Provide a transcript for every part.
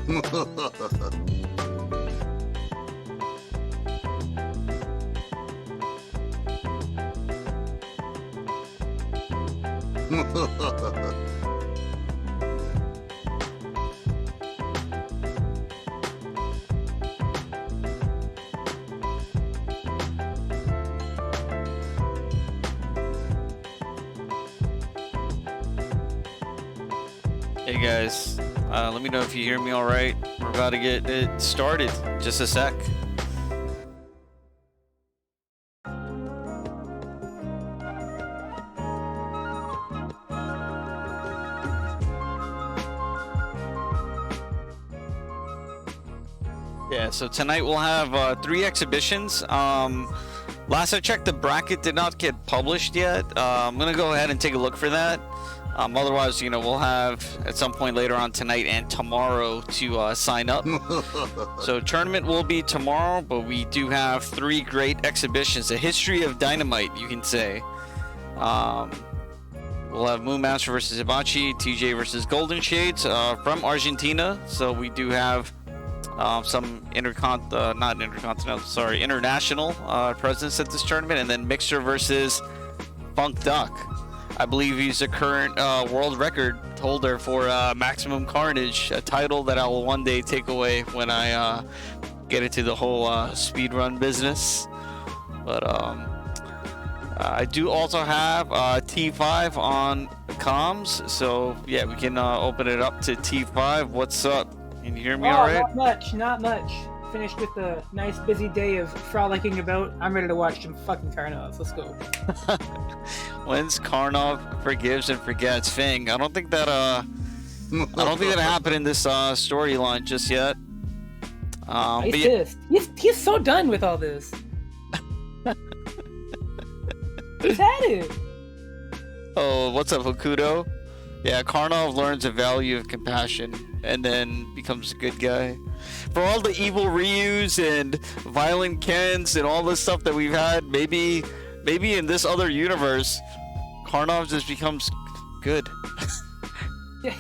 Hey guys, let me know if you hear me all right. We're about to get it started. Just a sec. Yeah, so tonight we'll have 3 exhibitions. Last I checked, the bracket did not get published yet. I'm gonna go ahead and take a look for that. Otherwise, you know, we'll have at some point later on tonight and tomorrow to sign up. So tournament will be tomorrow, but we do have 3 great exhibitions. A history of Dynamite, you can say. We'll have MooMaster versus Hibachi, TJ versus Golden Shades from Argentina. So we do have some international presence at this tournament, and then Mixer versus Funkdoc. I believe he's the current world record holder for Maximum Carnage, a title that I will one day take away when I get into the whole speedrun business. But I do also have T5 on comms, so yeah, we can open it up to T5. What's up? Can you hear me all right? Not much. Finished with a nice busy day of frolicking about. I'm ready to watch some fucking Karnov. Let's go. When's Karnov forgives and forgets Fing? I don't think that happened in this storyline just yet. He's so done with all this. He's had it. Oh, what's up, Hokudo? Yeah, Karnov learns the value of compassion and then becomes a good guy. For all the evil Ryus and violent Kens and all this stuff that we've had, maybe in this other universe, Karnov just becomes good. Yeah,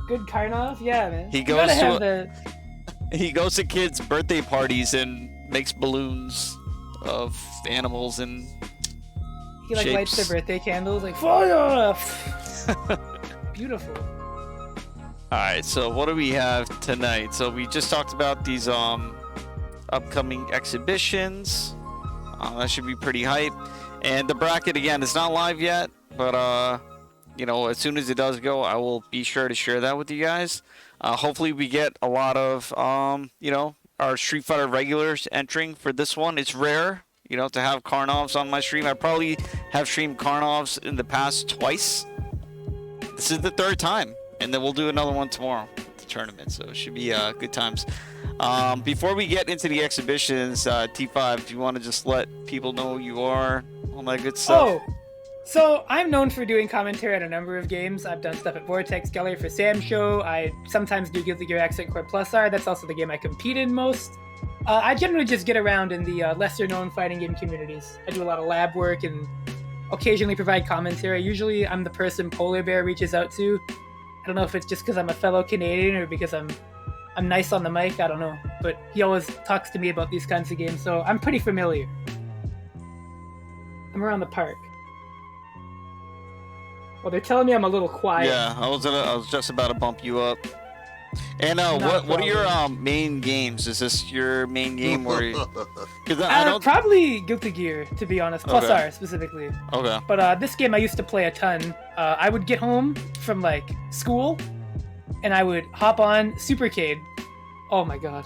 good Karnov? Yeah, man. He goes to kids' birthday parties and makes balloons of animals and he like shapes. Lights their birthday candles like fire. Beautiful. Alright, so what do we have tonight? So we just talked about these upcoming exhibitions. That should be pretty hype. And the bracket, again, it's not live yet, but you know, as soon as it does go, I will be sure to share that with you guys. Hopefully we get a lot of you know, our Street Fighter regulars entering for this one. It's rare, you know, to have Karnovs on my stream. I probably have streamed Karnovs in the past twice. This is the 3rd time. And then we'll do another one tomorrow at the tournament, so it should be good times. Before we get into the exhibitions, T5, do you want to just let people know who you are, all that good stuff? Oh, so I'm known for doing commentary on a number of games. I've done stuff at Vortex Gallery for Sam Show. I sometimes do Guilty Gear Accent Core Plus R. That's also the game I compete in most. I generally just get around in the lesser-known fighting game communities. I do a lot of lab work and occasionally provide commentary. Usually I'm the person PolarBair reaches out to. I don't know if it's just because I'm a fellow Canadian or because I'm nice on the mic, I don't know. But he always talks to me about these kinds of games, so I'm pretty familiar. I'm around the park. Well, they're telling me I'm a little quiet. Yeah, I was just about to bump you up. And what are your main games? Is this your main game where you... I don't... Probably Guilty Gear, to be honest. Plus Okay. R, specifically. Okay. But this game I used to play a ton. I would get home from, like, school, and I would hop on Supercade. Oh my god.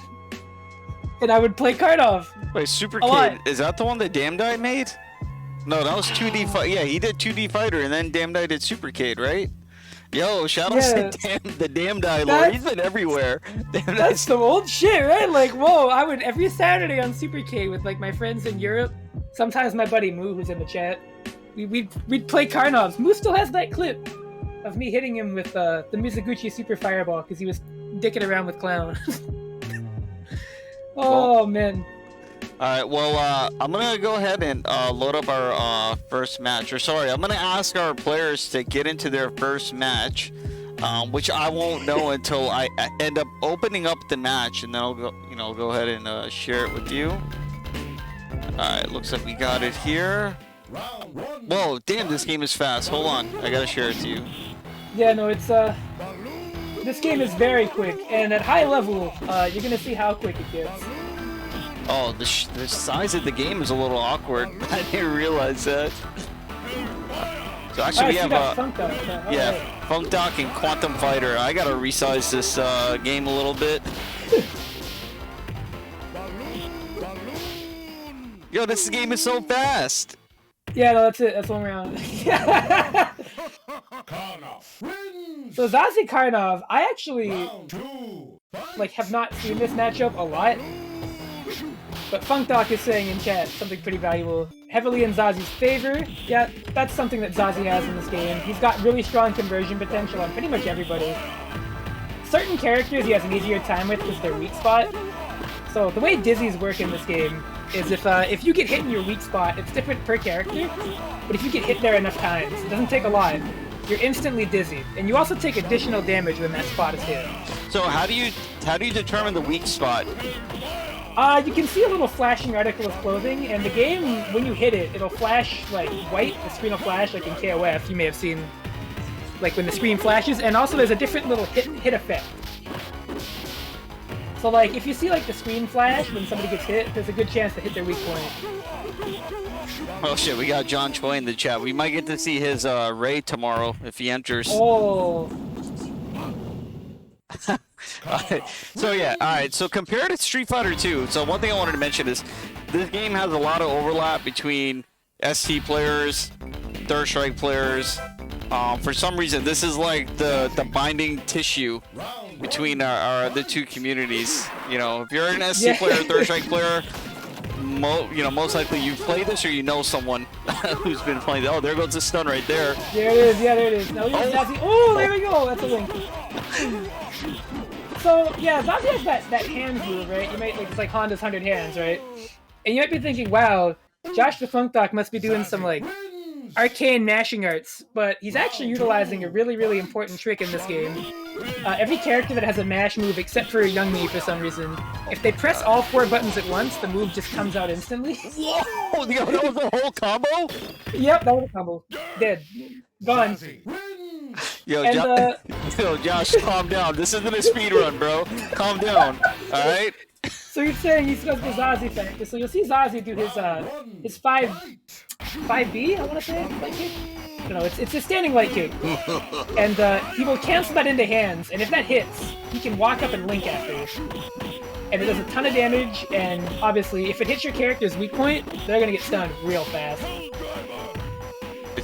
And I would play Karnov. Wait, Supercade, is that the one that Damdai made? No, that was 2D Fighter. Yeah, he did 2D Fighter, and then Damdai did Supercade, right? Yo, shout out to the Damdai lord. He's been everywhere. That's some old shit, right? Like, whoa, I would every Saturday on Supercade with like my friends in Europe. Sometimes my buddy Moo, who's in the chat, we'd play Karnovs. Moo still has that clip of me hitting him with the Mizoguchi Super Fireball because he was dicking around with Clown. Oh, man. Alright, well, I'm gonna go ahead and load up our first match. Or sorry, I'm gonna ask our players to get into their first match. which I won't know until I end up opening up the match, and then I'll go ahead and share it with you. All right, looks like we got it here. Whoa, damn, this game is fast. Hold on, I gotta share it to you. Yeah, no, it's this game is very quick, and at high level, you're gonna see how quick it gets. Oh, the size of the game is a little awkward. I didn't realize that. So actually, we have FT10. Yeah, Funkdoc and Quantum Fighter. I gotta resize this game a little bit. Yo, this game is so fast. Yeah, no, that's it. That's one round. So Zazie Karnov, I actually have not seen this matchup a lot. But Funkdoc is saying in chat something pretty valuable. Heavily in Zazie's favor. Yeah, that's something that Zazie has in this game. He's got really strong conversion potential on pretty much everybody. Certain characters he has an easier time with because they're weak spot. So the way dizzies work in this game is if you get hit in your weak spot, it's different per character. But if you get hit there enough times, it doesn't take a lot, you're instantly dizzy. And you also take additional damage when that spot is hit. So how do you determine the weak spot? You can see a little flashing article of clothing, and the game, when you hit it, it'll flash like white. The screen will flash like in KOF. You may have seen like when the screen flashes, and also there's a different little hit effect. So like if you see like the screen flash when somebody gets hit, there's a good chance to hit their weak point. Oh shit, we got John Choi in the chat. We might get to see his raid tomorrow if he enters. Oh. Alright, so yeah, alright, so compared to Street Fighter 2, so one thing I wanted to mention is this game has a lot of overlap between ST players, Third Strike players. For some reason, this is like the binding tissue between our the two communities. You know, if you're an ST player, Third Strike player, most likely you've played this or you know someone who's been playing. Oh, there goes the stun right there. There it is, yeah, there it is. Now oh, there we go, that's a link. So, yeah, Zazie has that hand move, right? You might, it's like Honda's 100 hands, right? And you might be thinking, wow, Joshthefunkdoc must be doing some, like, arcane mashing arts, but he's actually utilizing a really, really important trick in this game. Every character that has a mash move, except for Youngmi for some reason, if they press all 4 buttons at once, the move just comes out instantly. Whoa! That was a whole combo? Yep, that was a combo. Dead. Gone. Yo, And, yo, Josh, calm down. This isn't a speed run, bro. Calm down. All right. So you're saying he does the Zazie factor. So you'll see Zazie do his 5B, I want to say, light kick. No, it's a standing light kick, and he will cancel that into hands. And if that hits, he can walk up and link after, and it does a ton of damage. And obviously, if it hits your character's weak point, they're gonna get stunned real fast.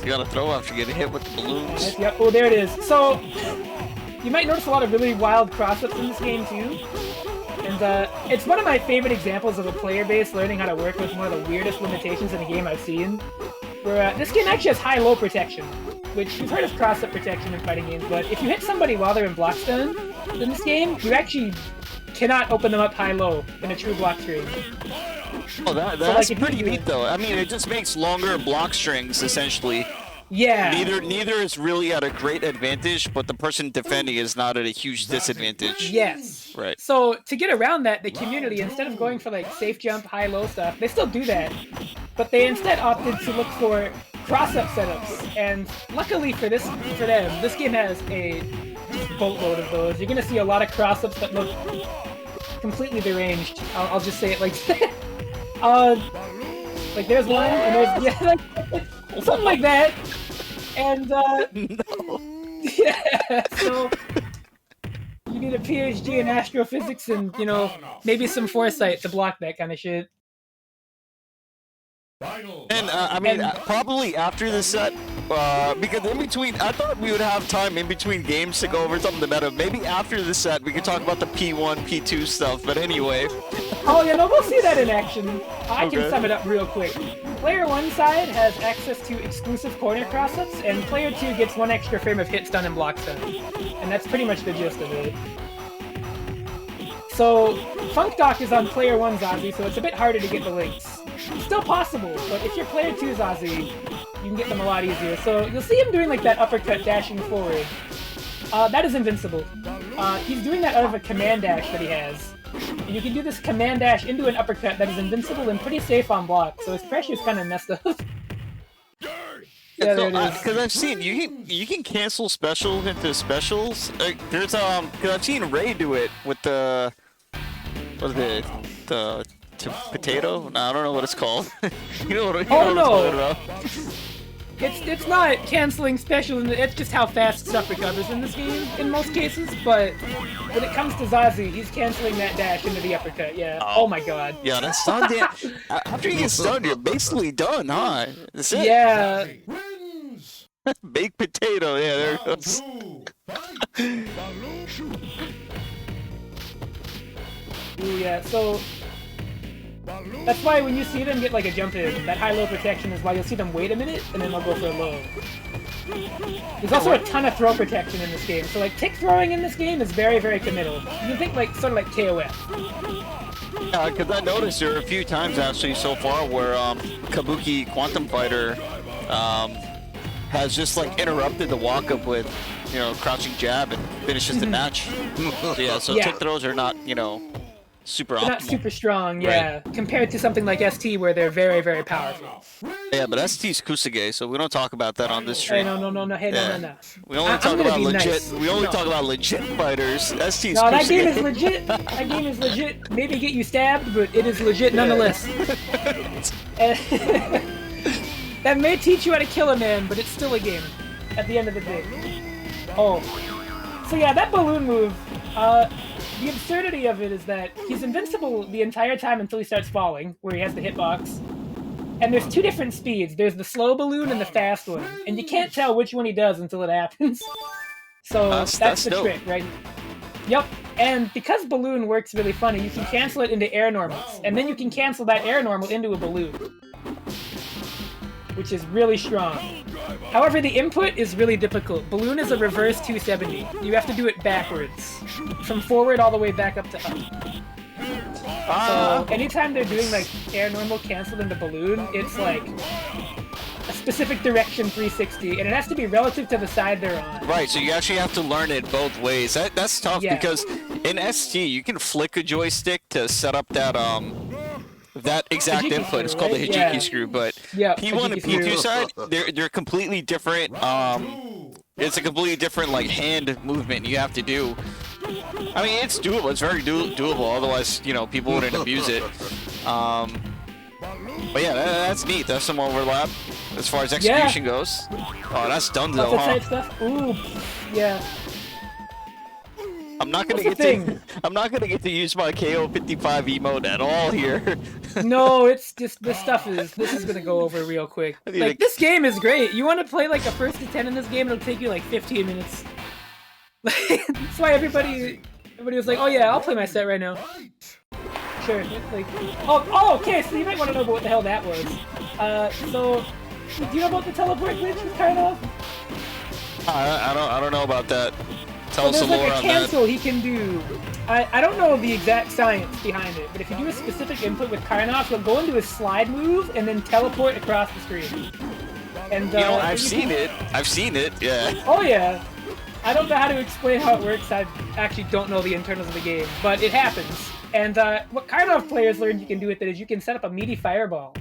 You gotta throw after getting hit with the balloons. Yep. Oh, there it is. So you might notice a lot of really wild cross-ups in this game too. And it's one of my favorite examples of a player base learning how to work with one of the weirdest limitations in a game I've seen. Where this game actually has high-low protection, which you've heard of cross-up protection in fighting games, but if you hit somebody while they're in block stun in this game, you actually cannot open them up high-low in a true block string. Oh, that's pretty neat, though. I mean, it just makes longer block strings, essentially. Yeah. Neither is really at a great advantage, but the person defending is not at a huge disadvantage. Yes. Right. So to get around that, the community, instead of going for like safe jump, high-low stuff, they still do that, but they instead opted to look for cross-up setups. And luckily for them, this game has a boatload of those. You're gonna see a lot of cross-ups that look completely deranged. I'll just say it like that. Like there's one, and there's like something like that, and no. Yeah. So you need a PhD in astrophysics and maybe some foresight to block that kind of shit. And I mean, probably after the set, because in between, I thought we would have time in between games to go over some of the meta. Maybe after the set, we could talk about the P1, P2 stuff, but anyway. Oh yeah, no, we'll see that in action. I can sum it up real quick. Player 1 side has access to exclusive corner cross-ups, and player 2 gets 1 extra frame of hit stun and block stun. And that's pretty much the gist of it. So, Funkdoc is on player 1 Zazie, so it's a bit harder to get the links. It's still possible, but if you're player 2 Zazie, you can get them a lot easier. So you'll see him doing like that uppercut dashing forward. That is invincible. He's doing that out of a command dash that he has. And you can do this command dash into an uppercut that is invincible and pretty safe on block, so his pressure is kind of messed up. Yeah, there it is. Because I've seen you can cancel specials into specials. There's because I've seen Ray do it with the what is it, the potato? No, I don't know what it's called. You know what I'm talking about. It's not canceling specials, it's just how fast stuff recovers in this game in most cases, but when it comes to Zazie, he's canceling that dash into the uppercut, yeah. Oh my god. Yeah, that's stunned. After you get stunned, you're basically done, huh? That's it. Yeah. Baked potato, yeah, there it goes. Ooh, yeah, so that's why when you see them get like a jump in, that high-low protection is why you'll see them wait a minute, and then they'll go for a low. There's also a ton of throw protection in this game, so like kick throwing in this game is very, very committal. You can think like sort of like KOF. Yeah, because I noticed there are a few times actually so far where Kabuki Quantum Fighter has just like interrupted the walk-up with, you know, crouching jab and finishes the match. So yeah, so kick throws are not, you know, super optimal. Not super strong, yeah, right. Compared to something like ST where they're very, very powerful. Yeah, but ST's Kusage, so we don't talk about that on this stream. Hey, no. Hey, no. We only talk about legit. Nice. We only talk about legit fighters. ST's no, Kusage. That game is legit. That game is legit. Maybe get you stabbed, but it is legit nonetheless. That may teach you how to kill a man, but it's still a game at the end of the day. Oh. So yeah, that balloon move, the absurdity of it is that he's invincible the entire time until he starts falling, where he has the hitbox. And there's two different speeds. There's the slow balloon and the fast one. And you can't tell which one he does until it happens. So that's the trick, right? Yep. And because balloon works really funny, you can cancel it into air normals. And then you can cancel that air normal into a balloon, which is really strong. However, the input is really difficult. Balloon is a reverse 270. You have to do it backwards. From forward all the way back up to up. So anytime they're doing like air normal canceled into balloon, it's like a specific direction 360, and it has to be relative to the side they're on. Right, so you actually have to learn it both ways. That's tough because in ST you can flick a joystick to set up that that exact Hijiki input. screw, It's called the Hijiki screw, but P1 and P2 side, they're completely different. It's a completely different like hand movement you have to do. I mean, it's doable. It's very doable. Otherwise, you know, people wouldn't abuse it. But yeah, that's neat. That's some overlap as far as execution goes. Oh, that's done though, huh? Stuff. Ooh, yeah. I'm not gonna get to use my KO 55 emote at all here. No, it's just this is gonna go over real quick. Like this game is great. You want to play like a first to 10 in this game? It'll take you like 15 minutes. That's why everybody was like, oh yeah, I'll play my set right now. Sure. Like, oh, okay. So you might want to know about what the hell that was. So do you know about the teleport glitch with Karnov? I don't know about that. Tell us so a there's lore like a on cancel that. he can do. I don't know the exact science behind it, but if you do a specific input with Karnov, he'll go into his slide move and then teleport across the screen. And you know, I've seen it. Yeah. Oh yeah. I don't know how to explain how it works. I actually don't know the internals of the game, but it happens. And what Karnov players learned you can do with it is you can set up a meaty fireball,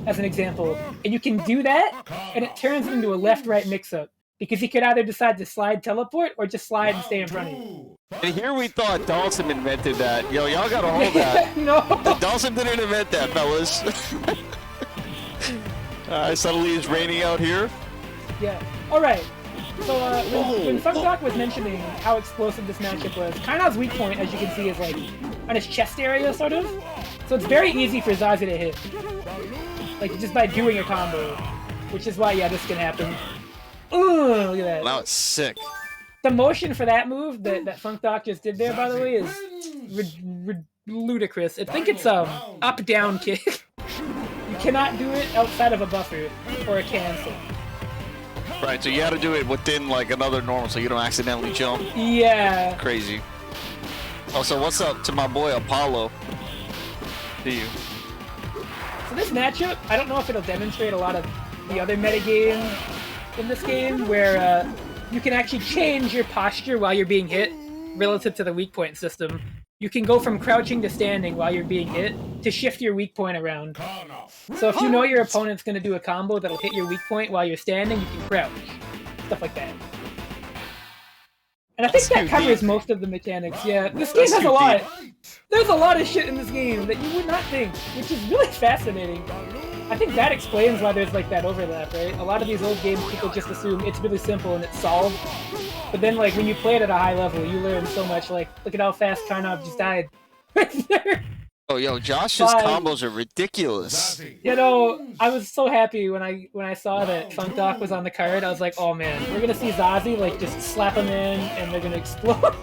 as an example, and you can do that, and it turns it into a left-right mix-up. Because he could either decide to slide teleport or just slide and stay in front of you. And here we thought Dawson invented that. Yo, y'all gotta hold that. No. Dawson didn't invent that, fellas. Suddenly it's raining out here. Yeah. Alright. So when Funkdoc was mentioning how explosive this matchup was, Karnov's weak point, as you can see, is like on his chest area, sort of. So it's very easy for Zazie to hit. Like, just by doing a combo. Which is why, yeah, this can happen. Ooh, look at that. That was sick. The motion for that move that Funkdoc just did there, by the way, is ludicrous. I think it's up-down kick. You cannot do it outside of a buffer or a cancel. Right, so you got to do it within like another normal so you don't accidentally jump. Yeah. Crazy. Also, what's up to my boy Apollo? To you. So this matchup, I don't know if it'll demonstrate a lot of the other metagame in this game, where you can actually change your posture while you're being hit relative to the weak point system. You can go from crouching to standing while you're being hit to shift your weak point around. So if you know your opponent's going to do a combo that'll hit your weak point while you're standing, you can crouch. Stuff like that. And I think that covers most of the mechanics, yeah. This game has a lot. There's a lot of shit in this game that you would not think, which is really fascinating. I think that explains why there's like that overlap, right? A lot of these old games, people just assume it's really simple and it's solved. But then like when you play it at a high level, you learn so much. Like, look at how fast Karnov just died. Oh, yo, Josh's combos are ridiculous. You know, I was so happy when I saw that Funkdoc was on the card. I was like, oh man, we're gonna see Zazie like just slap him in and they're gonna explode.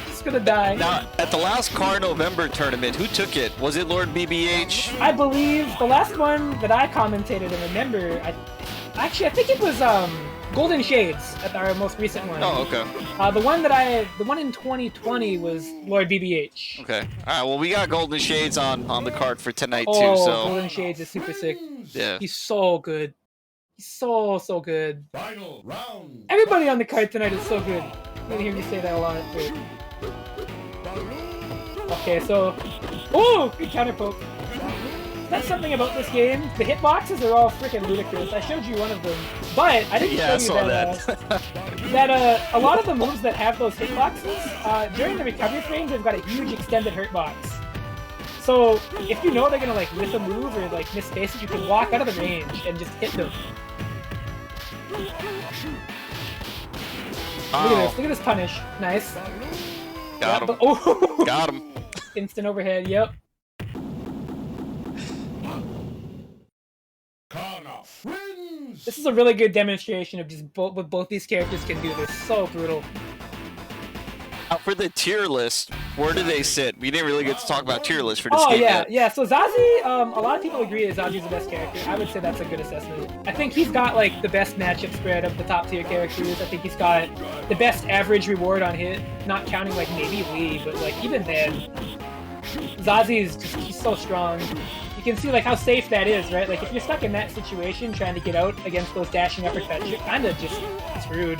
Just gonna die. Now, at the last Karnov tournament, who took it? Was it Lord BBH? I believe the last one that I commentated and remember, I think it was Golden Shades at our most recent one. Oh, okay. The one in 2020 was Lord BBH. Okay. All right. Well, we got Golden Shades on the card for tonight too. Oh, So Golden Shades is super sick. Yeah. He's so good. He's so good. Final round. Everybody on the card tonight is so good. You're gonna hear me say that a lot. Wait. Okay, so good counter poke. That's something about this game. The hitboxes are all freaking ludicrous. I showed you one of them, but I didn't show you that a lot of the moves that have those hitboxes during the recovery frames, they've got a huge extended hurt box. So if you know they're gonna like miss a move or like miss spaces, you can walk out of the range and just hit them. Look at this! Look at this punish. Nice. Got him. Oh. Got him. Instant overhead. Yep. This is a really good demonstration of just what both these characters can do. They're so brutal. For the tier list, where do they sit? We didn't really get to talk about tier list for this game yet. Yeah. So Zazie, a lot of people agree that Zazie's the best character. I would say that's a good assessment. I think he's got like the best matchup spread of the top tier characters. I think he's got the best average reward on hit, not counting like maybe Lee, but like even then, Zazie is just he's so strong. You can see like how safe that is, right? Like if you're stuck in that situation trying to get out against those dashing uppercuts, you're kind of just screwed.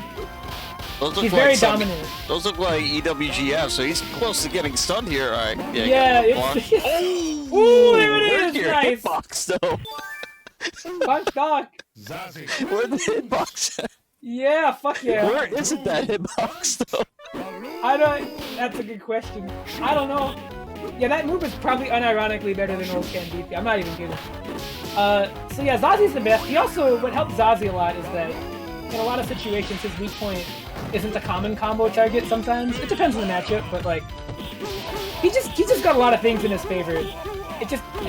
He's very dominant. Those look like EWGF, so he's close to getting stunned here. All right. Yeah. Ooh, there it is. Nice. Hitbox though. Funkdoc. Where's the hitbox? Yeah, fuck yeah. Where isn't that hitbox though? That's a good question. I don't know. Yeah, that move is probably unironically better than old Ken DP. I'm not even kidding. So yeah, Zazie's the best. He also, what helps Zazie a lot is that in a lot of situations, his weak point isn't a common combo target sometimes. It depends on the matchup, but like, he just got a lot of things in his favor.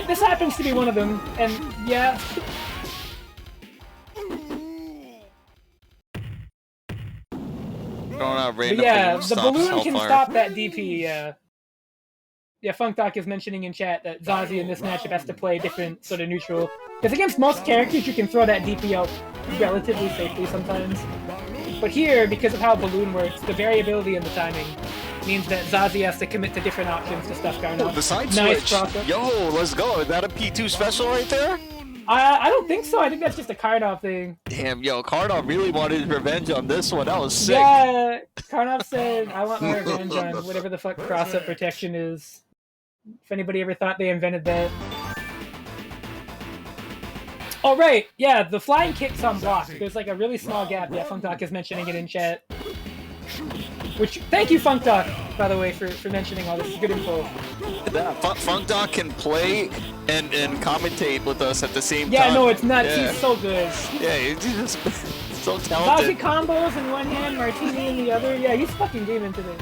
This happens to be one of them, and yeah. The balloon can stop that DP, yeah. Yeah, Funkdoc is mentioning in chat that Zazie in this matchup has to play different sort of neutral. Because against most characters, you can throw that DP out relatively safely sometimes. But here, because of how balloon works, the variability in the timing means that Zazie has to commit to different options to stuff Karnov. Oh, the side nice switch. Yo, let's go. Is that a P2 special right there? I don't think so. I think that's just a Karnov thing. Damn, yo, Karnov really wanted his revenge on this one. That was sick. Yeah, Karnov said, I want my revenge on whatever the fuck cross-up protection is. If anybody ever thought they invented that. Oh, right. Yeah, the flying kick's on block. There's like a really small gap. Yeah, Funkdoc is mentioning it in chat. Which, thank you, Funkdoc, by the way, for mentioning all this good info. Funkdoc can play and commentate with us at the same time. Yeah, no, it's nuts. Yeah. He's so good. Yeah, he's just so talented. Zazie combos in one hand, Martini in the other. Yeah, he's fucking gaming today.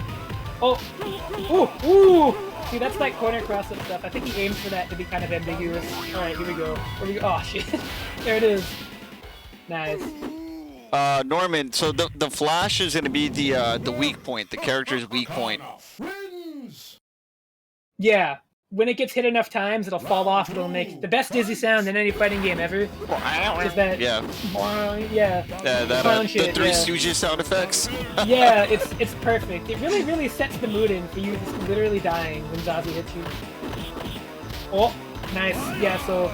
Oh, ooh. See, that's like corner cross-up stuff. I think he aimed for that to be kind of ambiguous. Alright, here we go. Oh, shit. There it is. Nice. Norman, so the flash is going to be the weak point, the character's weak point. Yeah. When it gets hit enough times, it'll fall off. It'll make the best dizzy sound in any fighting game ever. Is that? Yeah. Yeah. The Three Stooges sound effects. Yeah, it's perfect. It really sets the mood in for you just literally dying when Zazie hits you. Oh, nice. Yeah, so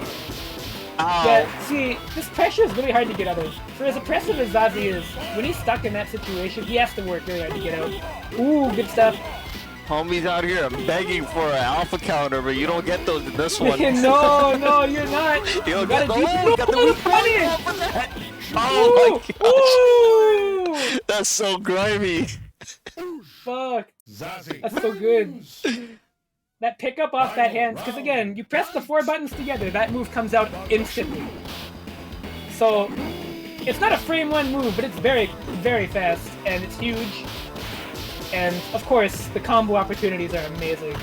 Ow. Yeah, see, this pressure is really hard to get out of. For as oppressive as Zazie is, when he's stuck in that situation, he has to work really hard to get out. Ooh, good stuff. Homie's out here begging for an alpha counter, but you don't get those in this one. No, you're not. You don't gotta get do got the weak punish. Oh my gosh. Ooh! That's so grimy. Fuck. That's so good. That pickup off that hand, because again, you press the 4 buttons together, that move comes out instantly. So, it's not a frame 1 move, but it's very, very fast, and it's huge. And, of course, the combo opportunities are amazing.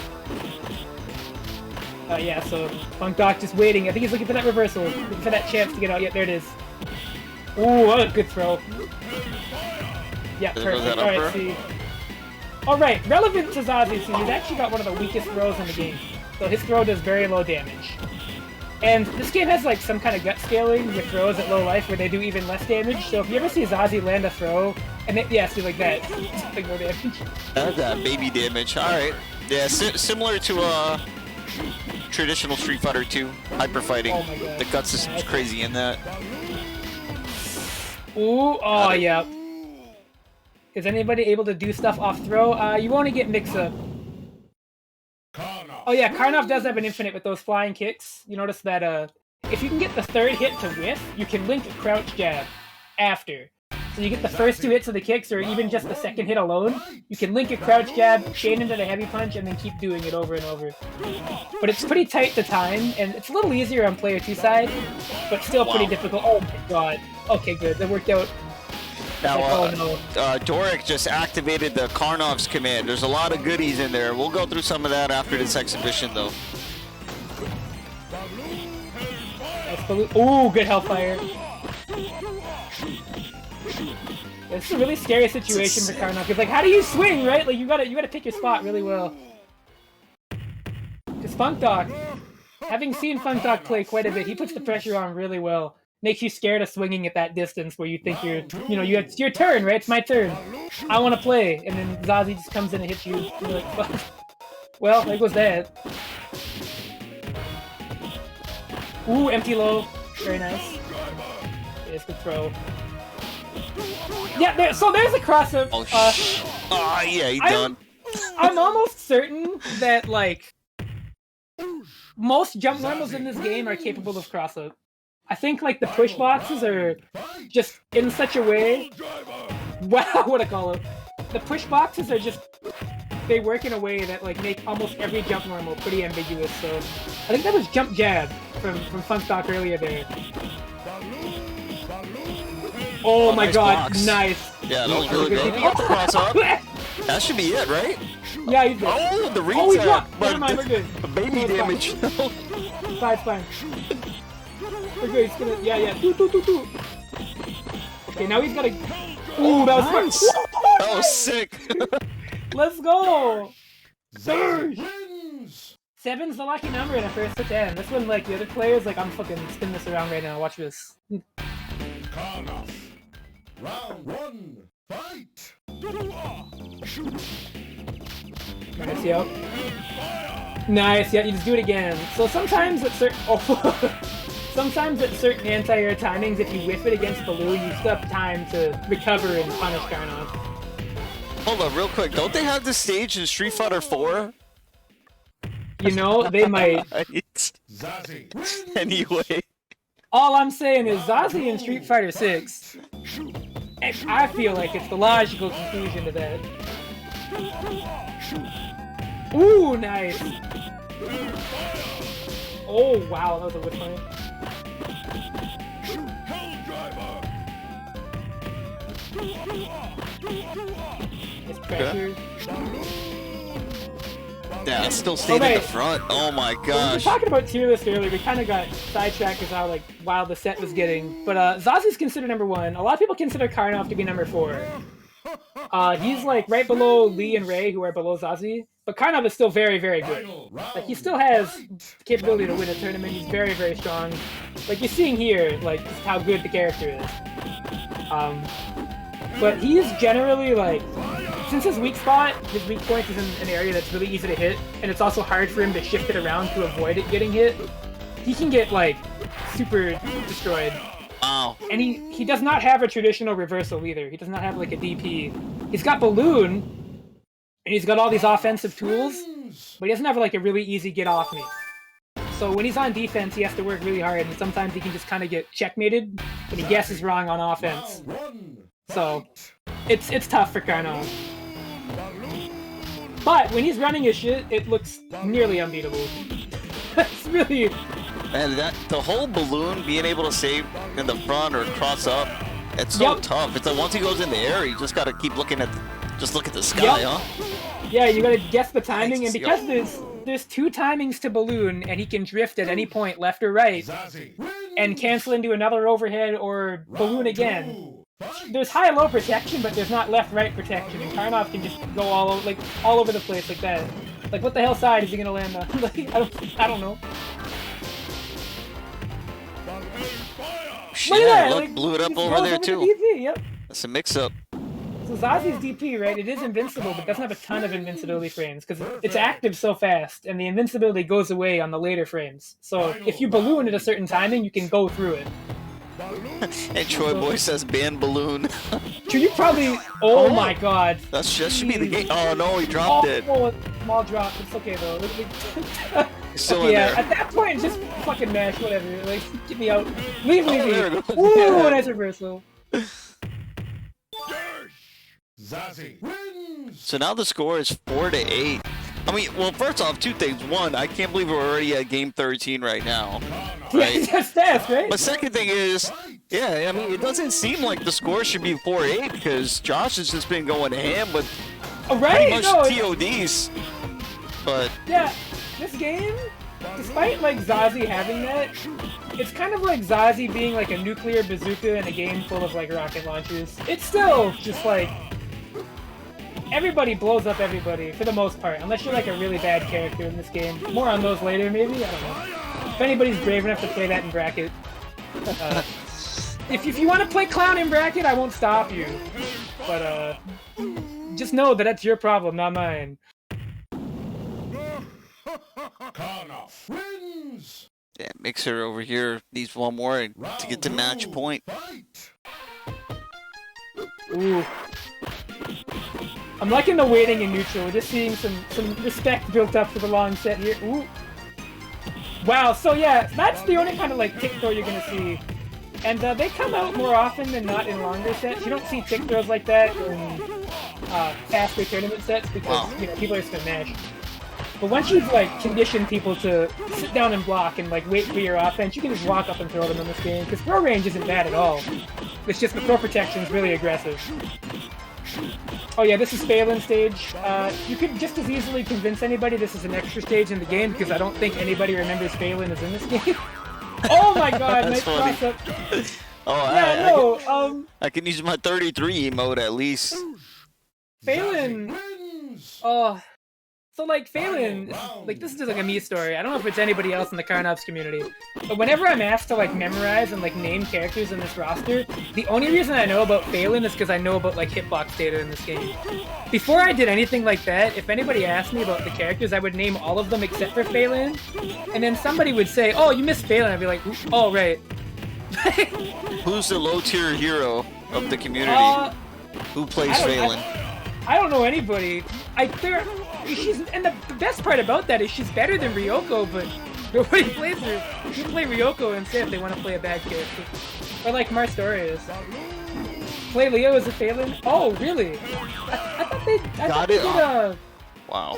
Yeah, so Funkdoc just waiting. I think he's looking for that reversal, looking for that chance to get out. Yep, there it is. Ooh, what a good throw. Yeah, perfect. Alright, see. Alright, relevant to Zazie, see, he's actually got one of the weakest throws in the game. So his throw does very low damage. And this game has like some kind of gut scaling with throws at low life where they do even less damage. So if you ever see Zazie land a throw, and it, yeah, see like that, it's like no damage. That's baby damage. Alright. Yeah, similar to traditional Street Fighter 2 hyper fighting. Oh my god. The gut system's crazy in that. Ooh, oh yeah. Is anybody able to do stuff off throw? You want to get mix-up. Oh yeah, Karnov does have an infinite with those flying kicks. You notice that if you can get the 3rd hit to whiff, you can link a crouch jab after. So you get the first 2 hits of the kicks, or even just the 2nd hit alone, you can link a crouch jab, chain into the heavy punch, and then keep doing it over and over. But it's pretty tight to time, and it's a little easier on player 2 side, but still pretty difficult. Oh my god. Okay, good. That worked out. Now, Doric just activated the Karnov's command. There's a lot of goodies in there. We'll go through some of that after this exhibition, though. Ooh, good Hellfire. It's a really scary situation for Karnov, because like, how do you swing, right? Like, you gotta pick your spot really well. Because Funkdoc, having seen Funkdoc play quite a bit, he puts the pressure on really well. Makes you scared of swinging at that distance where you think it's your turn, right? It's my turn. I want to play, and then Zazie just comes in and hits you. You're like, fuck. Well, there goes that. Ooh, empty low. Very nice. It's good throw. Yeah, so there's a cross-up. Oh, yeah, he's done. I'm almost certain that, like, most jump normals in this game are capable of cross-up. I think, like, the push boxes are just in such a way... Wow, what a call-up. The push boxes are just... They work in a way that, like, make almost every jump normal pretty ambiguous, so... I think that was jump jab from Funkdoc earlier there. Oh my god, blocks. Nice. Yeah, that was really good. You got the cross up. That should be it, right? Yeah, he's good. Oh, the reset. Oh, he dropped. Never mind, we're good. Baby damage. It's fine. We're good, he's gonna... Yeah. Two. Okay, now he's gotta... Ooh, that was nice. That was sick. Let's go! Surge! 7's the lucky number in a first to 10. This one, like, the other players, like, I'm fucking spinning this around right now. Watch this. Karnov. Round 1, fight! Nice, yo. Nice, yeah, you just do it again. So sometimes at certain... Sometimes at certain anti-air timings, if you whiff it against Baloo, you still have time to recover and punish Karnov. Hold on, real quick. Don't they have this stage in Street Fighter 4? You know, they might. Anyway. All I'm saying is Zazie in Street Fighter 6. I feel like it's the logical conclusion to that. Ooh, nice. Oh, wow, that was a whip fight. It's pressured. Yeah, it's still staying in the front. Oh my gosh. We were talking about tier list earlier. We kind of got sidetracked because how wild the set was getting. But Zazie's considered number 1. A lot of people consider Karnov to be number 4. He's like right below Lee and Ray, who are below Zazie. But Karnov is still very, very good. Like, he still has the capability to win a tournament. He's very, very strong. Like, you're seeing here, like, just how good the character is. But he's generally, like, since his weak spot, his weak point is in an area that's really easy to hit, and it's also hard for him to shift it around to avoid it getting hit. he can get like super destroyed. Wow. And he does not have a traditional reversal either. He does not have like a DP. He's got balloon, and he's got all these offensive tools, but he doesn't have like a really easy get off me. So when he's on defense, he has to work really hard, and sometimes he can just kind of get checkmated when he guesses wrong on offense. So it's tough for Karnov. But when he's running his shit, it looks nearly unbeatable. It's really... Man, the whole balloon being able to save in the front or cross up, it's so tough. It's like once he goes in the air, you just gotta keep looking at, look at the sky, huh? Yeah, you gotta guess the timing, and because there's 2 timings to balloon, and he can drift at any point, left or right, and cancel into another overhead or balloon again. There's high-low protection, but there's not left-right protection, and Karnov can just go all over the place like that. Like, what the hell side is he gonna land on? Like, I don't know. Shit, yeah, look, like, blew it up over there too. DP, yep. That's a mix-up. So Zazie's DP, right? It is invincible, but doesn't have a ton of invincibility frames because it's active so fast, and the invincibility goes away on the later frames. So if you balloon at a certain timing, you can go through it. And Troy Boy says ban balloon. Should you probably? Oh my god. That should be the game. Oh no, he dropped it. Oh, small drop. It's okay though. He's still okay, in yeah, there. at that point, just fucking mash, whatever. Like, get me out. Leave me. There it goes. Ooh, nice reversal. Zazie wins. So now the score is 4-8. I mean, well, first off, 2 things. One, I can't believe we're already at game 13 right now. Right? Yeah, that's fast, right? But second thing is, yeah, I mean, it doesn't seem like the score should be 4-8 because Josh has just been going ham with pretty much TODs. But yeah, this game, despite like Zazie having that, it's kind of like Zazie being like a nuclear bazooka in a game full of like rocket launchers. It's still just like everybody blows up everybody for the most part, unless you're like a really bad character in this game. More on those later, maybe. I don't know. If anybody's brave enough to play that in bracket, if you want to play clown in bracket, I won't stop you. But just know that that's your problem, not mine. Karnov wins. yeah, Mixer over here needs one more to get to match point. Ooh. I'm liking the waiting in neutral. We're just seeing some respect built up for the long set here. Ooh. Wow, so yeah, that's the only kind of like tick throw you're gonna see. And they come out more often than not in longer sets. You don't see tick throws like that in faster tournament sets because you know people are just gonna mash. But once you've like conditioned people to sit down and block and like wait for your offense, you can just walk up and throw them in this game. Because throw range isn't bad at all. It's just the throw protection is really aggressive. Oh yeah, this is Phelan stage. You could just as easily convince anybody this is an extra stage in the game because I don't think anybody remembers Phelan is in this game. Oh my god, nice cross up. Oh, Yeah, no, I can use my 33 emote at least. Phelan. Oh. So, like, Phelan, like, this is just like a me story. I don't know if it's anybody else in the Karnov's community. But whenever I'm asked to, like, memorize and, like, name characters in this roster, the only reason I know about Phelan is because I know about, like, hitbox data in this game. Before I did anything like that, if anybody asked me about the characters, I would name all of them except for Phelan. And then somebody would say, oh, you missed Phelan. I'd be like, oh, right. Who's the low-tier hero of the community? Who plays Phelan? I don't know anybody. And the best part about that is she's better than Ryoko, but nobody plays her. You can play Ryoko instead if they want to play a bad character. Or like Marstorius. Play Leo as a Phelan? Oh, really? I thought they did Wow.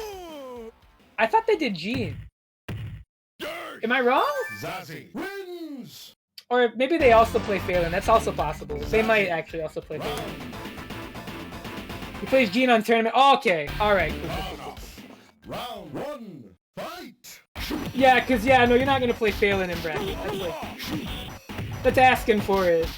I thought they did Jean. Am I wrong? Zazie wins. Or maybe they also play Phelan. That's also possible. They might actually also play Phelan. He plays Jean on tournament. Oh, okay. Alright. Cool. Round 1, fight! Yeah, because, no, you're not going to play Phelan in bracket. That's like... That's asking for it.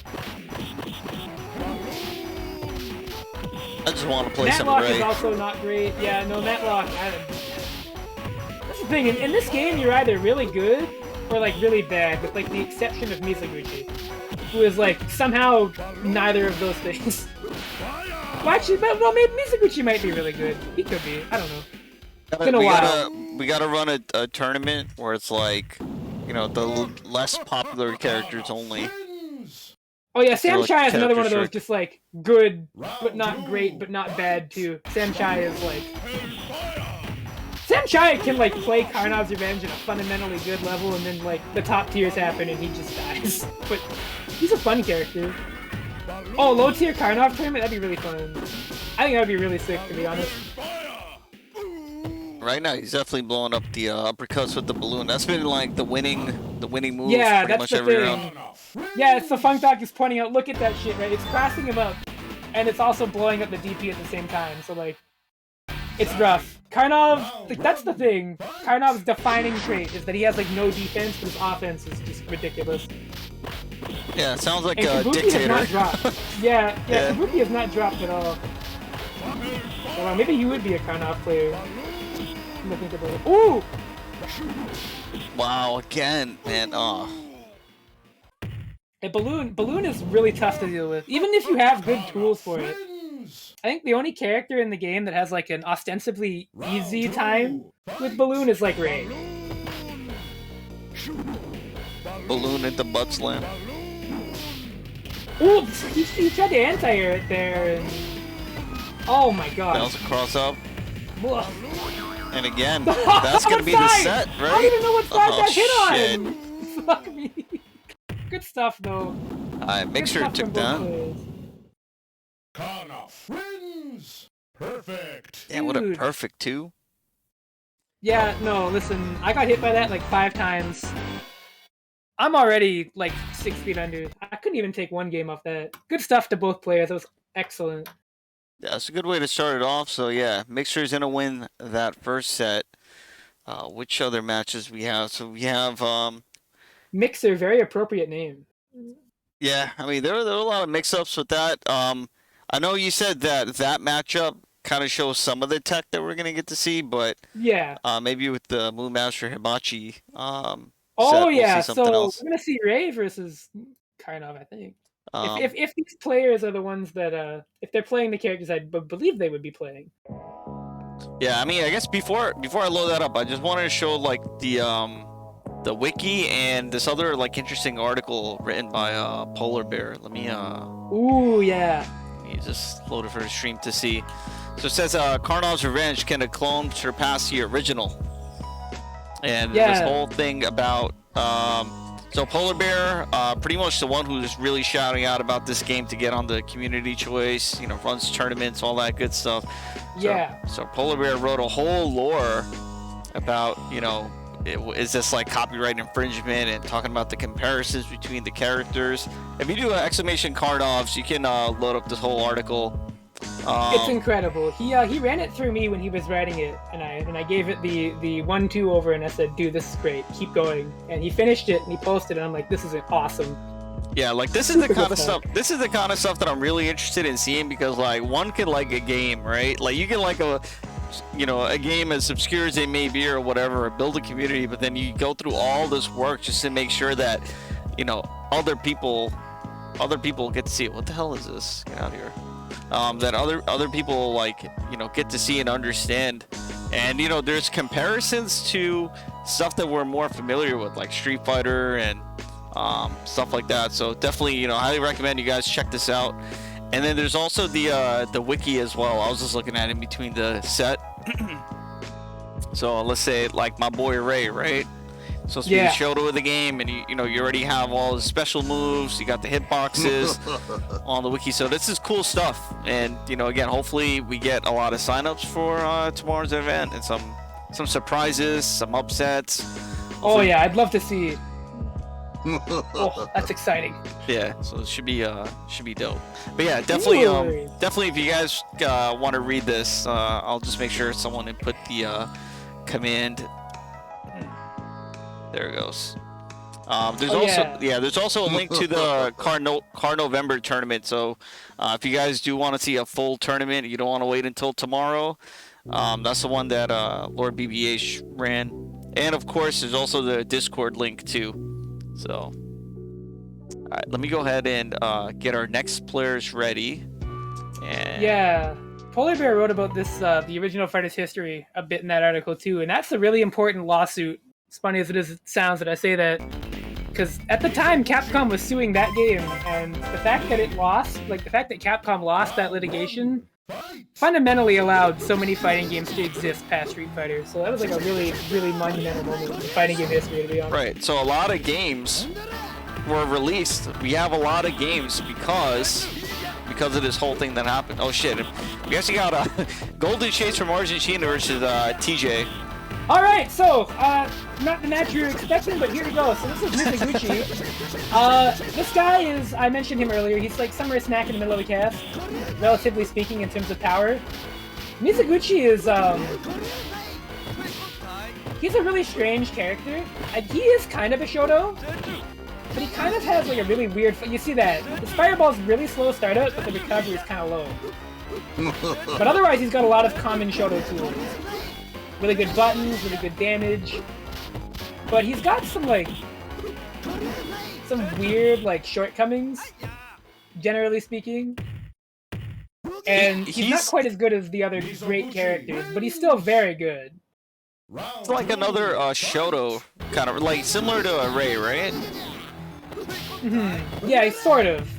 I just want to play some Matlock Ray. is also not great. Yeah, no, Matlock... That's the thing. In this game, you're either really good or, like, really bad, with, like, the exception of Mizoguchi, who is, like, somehow neither of those things. Well, actually, well, maybe Mizoguchi might be really good. He could be. I don't know. It's been a while. We gotta run a tournament where it's like less popular characters only. Wins. Oh yeah, They're Sam like Chai is another one of character those short. just like good, Round but not two. great, but not bad too. Sam Chai is like Fire. Sam Chai can like play Karnov's Revenge at a fundamentally good level, and then like the top tiers happen and he just dies. But he's a fun character. Oh, low tier Karnov tournament? That'd be really fun. I think that'd be really sick, to be honest. Right now, he's definitely blowing up the uppercuts with the balloon. That's been like the winning move Yeah, pretty that's much the every thing. round. Yeah, it's the Funkdoc is pointing out, look at that shit, right? It's crossing him up, and it's also blowing up the DP at the same time, so like, it's rough. Karnov, like, that's the thing. Karnov's defining trait is that he has like no defense, but his offense is just ridiculous. Yeah, it sounds like And a Kabuki has dictator. not dropped. Yeah, Yeah. Kabuki has not dropped at all. Well, maybe he would be a Karnov player. I'm gonna think about it. Ooh! Wow, again, man. Oh, A balloon is really tough to deal with, even if you have good tools for it. Wins. I think the only character in the game that has like an ostensibly easy time with balloon is like Ray. balloon into butt slam. Ooh, he tried to anti-air it there, and oh my god. Bounce across up, Ugh. and again, that's gonna What be the side? set, right? I don't even know what side Oh, that hit shit. on. Fuck me. Good stuff though. Alright, make Good sure it stuff took from both that. players. Karnov wins. Perfect. Yeah, what a Dude. perfect two. Yeah, no, listen, I got hit by that like 5 times. I'm already like 6 feet under. I couldn't even take one game off that. Good stuff to both players. That was excellent. Yeah, that's a good way to start it off. So yeah, make sure he's gonna win that first set. Which other matches we have? So we have Mixer, very appropriate name. yeah, I mean there were a lot of mix-ups with that. I know you said that matchup kind of shows some of the tech that we're gonna get to see, but Yeah. maybe with the MooMaster Hibachi Oh set, we'll yeah, see something so else. we're gonna see Ray versus Karnov, I think. Um, If these players are the ones that if they're playing the characters I believe they would be playing. yeah, I mean, I guess before I load that up, I just wanted to show like the wiki and this other like interesting article written by PolarBair. Let Ooh yeah. me just load it for the stream to see. So it says Karnov's Revenge, can a clone surpass the original? And this Yeah. whole thing about so PolarBair, pretty much the one who's really shouting out about this game to get on the community choice, runs tournaments, all that good stuff. Yeah. So PolarBair wrote a whole lore about, is this like copyright infringement, and talking about the comparisons between the characters. If you do exclamation Karnovs, you can load up this whole article. It's incredible. He ran it through me when he was writing it, and I gave it the 1-2 over, and I said, dude, this is great. Keep going. And he finished it and he posted it. And I'm like, this is awesome. Yeah, like this is the Super kind good of stuff. This is the kind of stuff that I'm really interested in seeing, because like one can like a game, right? Like you can like a game as obscure as it may be or whatever, or build a community, but then you go through all this work just to make sure that other people get to see it. What the hell is this? Get out of here. That other people get to see and understand, and there's comparisons to stuff that we're more familiar with, like Street Fighter and stuff like that. So definitely highly recommend you guys check this out. And then there's also the wiki as well. I was just looking at it in between the set. So let's say like my boy Ray, right? So it's the Shoto of the game, and you already have all the special moves. You got the hitboxes on the wiki. So this is cool stuff. And again, hopefully we get a lot of signups for tomorrow's event, and some surprises, some upsets. Oh yeah, I'd love to see it. Oh, that's exciting. Yeah, so it should be dope. But yeah, definitely if you guys want to read this, I'll just make sure someone input the command. There it goes. There's also a link to the Karnovember tournament. So if you guys do want to see a full tournament, you don't want to wait until tomorrow. That's the one that Lord BBH ran, and of course there's also the Discord link too. So, all right, let me go ahead and get our next players ready. And Yeah, PolarBair wrote about this the original Fighters history a bit in that article too, and that's a really important lawsuit As funny as it sounds that I say that, because at the time Capcom was suing that game, and the fact that it lost, like the fact that Capcom lost that litigation, fundamentally allowed so many fighting games to exist past Street Fighter. So that was like a really, really monumental moment in fighting game history, to be honest. Right. So a lot of games were released. We have a lot of games because of this whole thing that happened. Oh shit! We actually got a Golden Shades from Argentina versus TJ. All right, so not the match you were expecting, but here we go. So this is Mizoguchi. This guy is, I mentioned him earlier, he's like somewhere smack in the middle of the cast, relatively speaking, in terms of power. Mizoguchi is, he's a really strange character. He is kind of a Shoto, but he kind of has like a really weird, you see that, his fireball's really slow startup, but the recovery is kind of low. But otherwise, he's got a lot of common Shoto tools. Really good buttons, really good damage. But he's got some, like, some weird, like, shortcomings, generally speaking. And he's not quite as good as the other great characters, but he's still very good. It's like another Shoto, kind of, like, similar to a Ray, right? Mm-hmm. Yeah, sort of.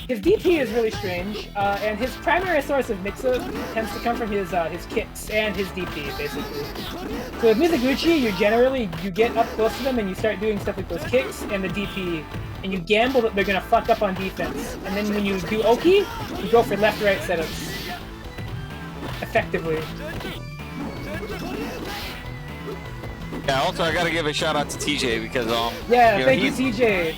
His DP is really strange, and his primary source of mix-up tends to come from his kicks and his DP, basically. So with Mizoguchi, you get up close to them and you start doing stuff like those kicks and the DP, and you gamble that they're gonna fuck up on defense. And then when you do Oki, you go for left-right setups. Effectively. Yeah, also I gotta give a shout out to TJ because yeah, thank you TJ.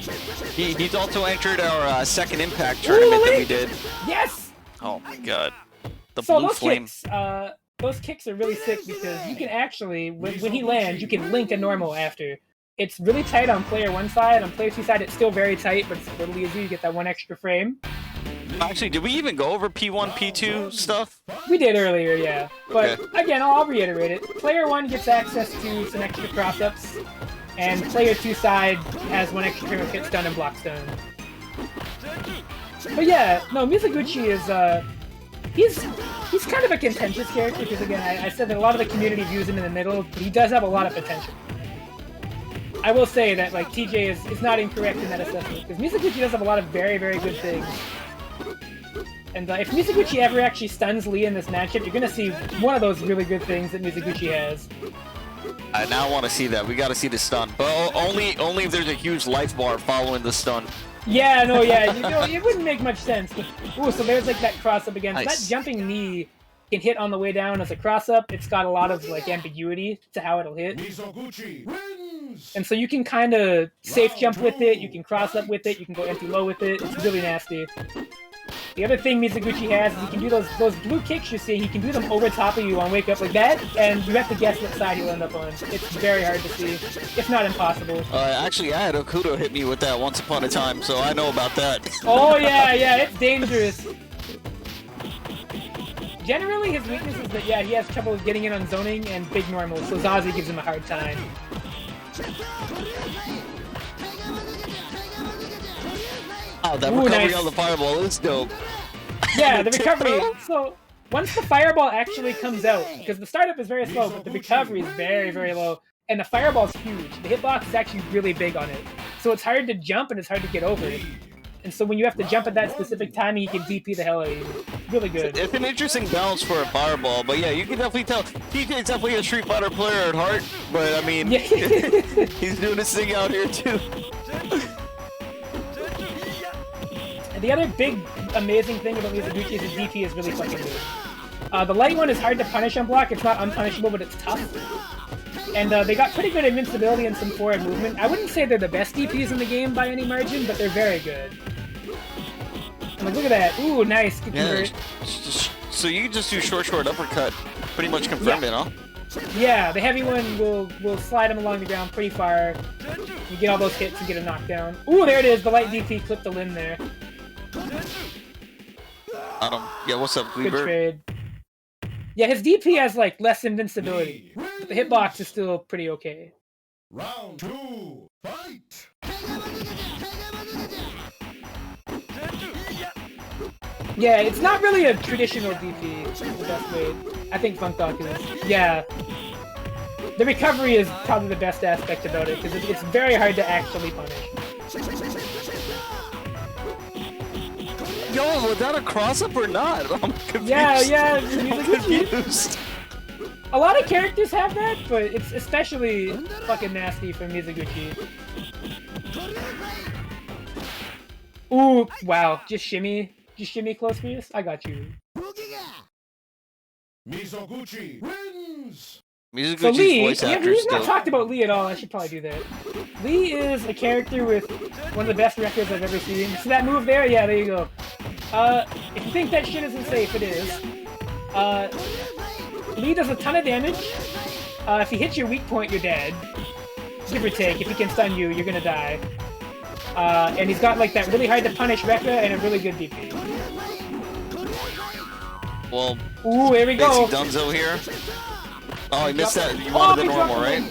He's also entered our second Impact tournament that we did. Yes. Oh my god, the so blue those flame. Kicks, those kicks are really sick because you can actually, when he lands, you can link a normal after. It's really tight on player 1 side. On player 2 side, it's still very tight, but it's a little easy. You get that 1 extra frame. Actually, did we even go over P1, P2 stuff? We did earlier, yeah. But okay. Again, I'll reiterate it. Player 1 gets access to some extra cross-ups, and player 2 side has 1 extra frame of hit stun and block stun. But yeah, no, Mizoguchi is, he's kind of a contentious character, because again, I said that a lot of the community views him in the middle, but he does have a lot of potential. I will say that, like, TJ is not incorrect in that assessment, because Mizoguchi does have a lot of very, very good things. And if Mizoguchi ever actually stuns Lee in this matchup, you're gonna see one of those really good things that Mizoguchi has. I now want to see that. We got to see the stun, but only if there's a huge life bar following the stun. Yeah, no, yeah, it wouldn't make much sense. But, ooh, so there's like that cross up again. Nice. So that jumping knee can hit on the way down as a cross up. It's got a lot of like ambiguity to how it'll hit. Mizoguchi wins. And so you can kind of safe jump with it. You can cross up with it. You can go empty low with it. It's really nasty. The other thing Mizoguchi has is he can do those blue kicks you see, he can do them over top of you on wake up like that, and you have to guess what side he'll end up on. It's very hard to see, if not impossible. Actually, I had Okudo hit me with that once upon a time, so I know about that. Oh yeah, it's dangerous. Generally, his weakness is that, yeah, he has trouble getting in on zoning and big normals, so Zazie gives him a hard time. Oh, that recovery on the fireball is dope. Yeah, the recovery. So once the fireball actually comes out, because the startup is very slow, but the recovery is very, very low, and the fireball's huge. The hitbox is actually really big on it, so it's hard to jump and it's hard to get over it. And so when you have to jump at that specific timing, you can DP the hell out of you. Really good. It's an interesting balance for a fireball, but yeah, you can definitely tell TJ's definitely a Street Fighter player at heart. But I mean, he's doing his thing out here too. The other big, amazing thing about Mizoguchi is his DP is really fucking good. The light one is hard to punish on block. It's not unpunishable, but it's tough. And they got pretty good invincibility and some forward movement. I wouldn't say they're the best DPs in the game by any margin, but they're very good. And like, look at that. Ooh, nice. Good convert. So you can just do short uppercut. Pretty much confirm it, huh? Yeah, the heavy one will slide him along the ground pretty far. You get all those hits and get a knockdown. Ooh, there it is. The light DP clipped the limb there. Yeah, what's up, Good Gleebird? trade. Yeah, his DP has like less invincibility, but the hitbox is still pretty okay. Round 2, fight! Yeah, it's not really a traditional DP, is the best way. I think FunkDoc is. Yeah. The recovery is probably the best aspect about it, because it's very hard to actually punish. Yo, was that a cross-up or not? I'm confused. Yeah, I'm confused. A lot of characters have that, but it's especially fucking nasty for Mizoguchi. Ooh, wow. Just shimmy close for you. I got you. Mizoguchi wins. Mizoguchi's So Lee, voice actor we've still. not talked about Lee at all. I should probably do that. Lee is a character with one of the best records I've ever seen. See that move there? Yeah, there you go. If you think that shit isn't safe, it is. Lee does a ton of damage. If he hits your weak point, you're dead. Give or take. If he can stun you, you're gonna die. And he's got like that really hard to punish Rekka and a really good DP. Well, Ooh, here we go. Basic Dunzo here. Oh, I missed that. You wanted the normal, right?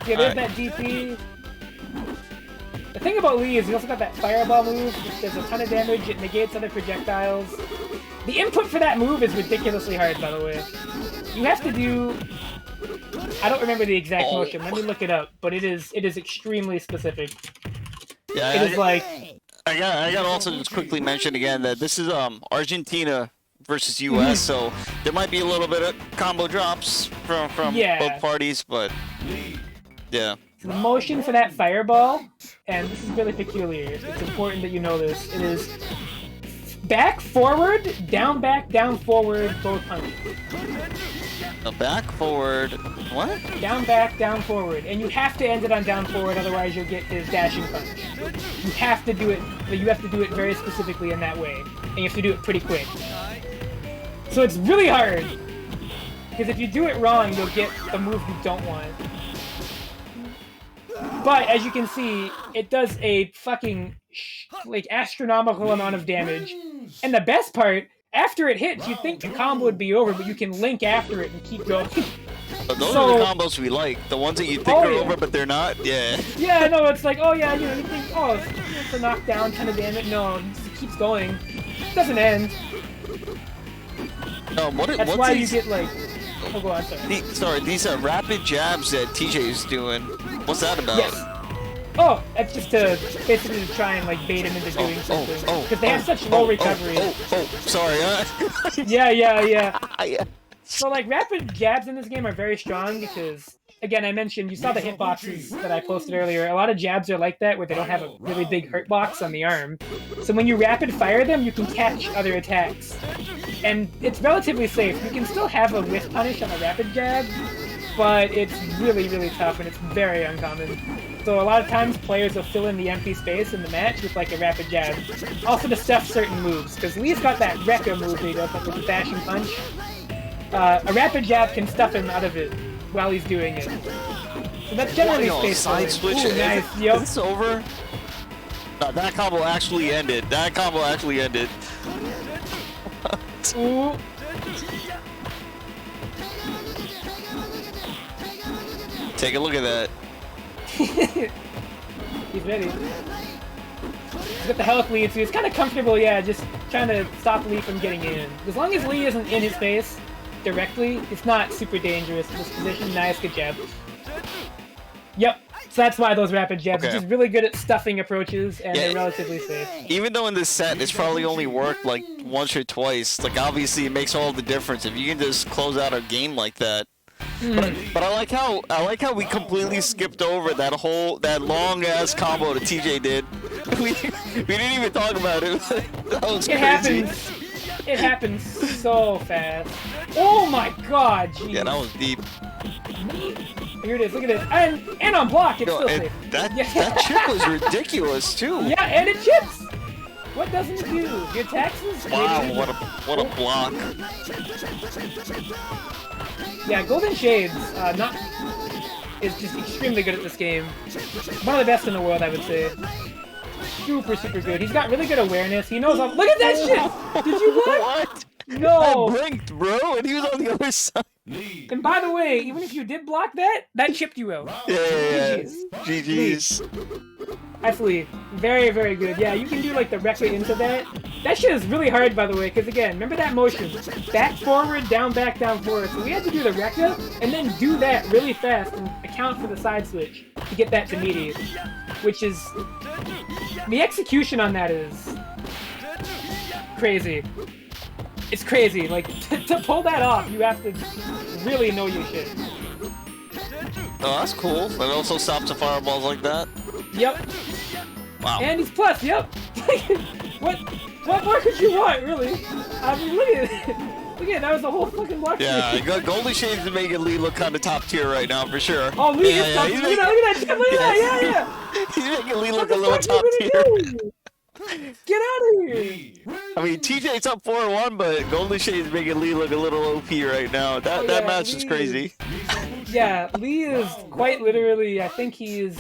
Yeah, there's that DP. The thing about Lee is he also got that fireball move, which does a ton of damage. It negates other projectiles. The input for that move is ridiculously hard, by the way. You have to do... I don't remember the exact motion. Let me look it up. But it is extremely specific. Yeah, it is like... I got to also just quickly mention again that this is Argentina versus US, so there might be a little bit of combo drops from both parties, but yeah. The motion for that fireball, and this is really peculiar. It's important that you know this. It is back, forward, down, forward, both punches. Back, forward, what? Down, back, down, forward. And you have to end it on down, forward, otherwise you'll get his dashing punch. You have to do it, but you have to do it very specifically in that way. And you have to do it pretty quick. So it's really hard. Because if you do it wrong, you'll get a move you don't want. But, as you can see, it does a fucking, like, astronomical amount of damage. And the best part, after it hits, you'd think the combo would be over, but you can link after it and keep going. But those are the combos we like. The ones that you think are over, but they're not? Yeah. Yeah, no, it's like, oh yeah, you think, oh, it's a knockdown, ton of damage. No, it keeps going. It doesn't end. That's why you get, like... Oh, go on, sorry. These are rapid jabs that TJ is doing. What's that about? Yes. Oh, that's just to basically to try and like bait him into doing something. Because they have such low recovery. Sorry. Yeah. So like rapid jabs in this game are very strong because, again, I mentioned, you saw the hitboxes that I posted earlier. A lot of jabs are like that where they don't have a really big hurt box on the arm. So when you rapid fire them, you can catch other attacks. And it's relatively safe. You can still have a whiff punish on a rapid jab, but it's really, really tough and it's very uncommon. So a lot of times players will fill in the empty space in the match with like a rapid jab. Also to stuff certain moves, because Lee's got that Rekka move that he does, like with the dashing punch. A rapid jab can stuff him out of it while he's doing it. So that's generally space side switch. Ooh, nice. Is this over? No, that combo actually ended. Ooh. Take a look at that. He's ready. He's got the health lead, so he's kind of comfortable, yeah, just trying to stop Lee from getting in. As long as Lee isn't in his face directly, it's not super dangerous in this position. Nice, good jab. Yep, so that's why those rapid jabs are just really good at stuffing approaches, and they're relatively safe. Even though in this set it's probably only worked like once or twice, like obviously it makes all the difference if you can just close out a game like that. But I like how we completely skipped over that long ass combo that TJ did. We didn't even talk about it. That was crazy. It happens so fast. Oh my god, jeez. Yeah, that was deep. Here it is, look at this. And on block, it's still safe. That chip was ridiculous too. Yeah, and it chips! What doesn't it do? Your taxes? Wow, what a block. Yeah, Golden Shades is just extremely good at this game. One of the best in the world, I would say. Super, super good. He's got really good awareness. He knows all... Look at that shit! Did you block? What? No! I blinked, bro, and he was on the other side. Lead. And by the way, even if you did block that, that chipped you out. Yeah. GG's. GG's. Absolutely. Very, very good. Yeah, you can do like the Rekka into that. That shit is really hard, by the way, because again, remember that motion? Back, forward, down, forward. So we had to do the Rekka, and then do that really fast and account for the side switch to get that to meaty. Which is... The execution on that is... crazy. It's crazy. Like, to pull that off, you have to really know your shit. Oh, that's cool. It also stops the fireballs like that. Yep. Wow. And he's plus, yep. what more could you want, really? I mean, look at it. Look at it, that was the whole fucking block. Yeah, Goldie Shades is making Lee look kind of top tier right now, for sure. Oh, Lee is top tier. Look at that, yeah. He's making Lee look a little top tier. Get out of here! I mean, TJ's up 4-1, but Golden Shade is making Lee look a little OP right now. That match is crazy. Yeah, Lee is quite literally, I think he's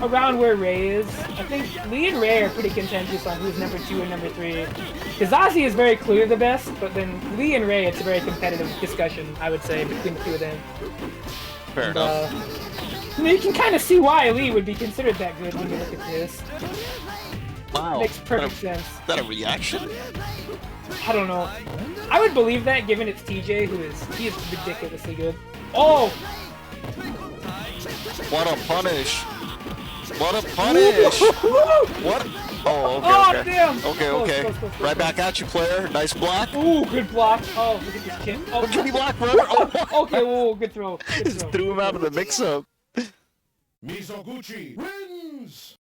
around where Ray is. I think Lee and Ray are pretty contentious on who's number 2 and number 3. Because Zazie is very clearly the best, but then Lee and Ray, it's a very competitive discussion, I would say, between the two of them. Fair enough. You can kind of see why Lee would be considered that good when you look at this. Wow. Makes perfect sense. Is that a reaction? I don't know. I would believe that given it's TJ, he is ridiculously good. Oh! What a punish! What a punish! What? Oh, okay, Oh, okay. damn! Okay. Close, Right back at you, player. Nice block. Ooh, good block. Oh, look at this chin. Oh, What can he block, bro? Oh. okay, whoa, good throw. Just threw him out of the mix-up. Mizoguchi wins.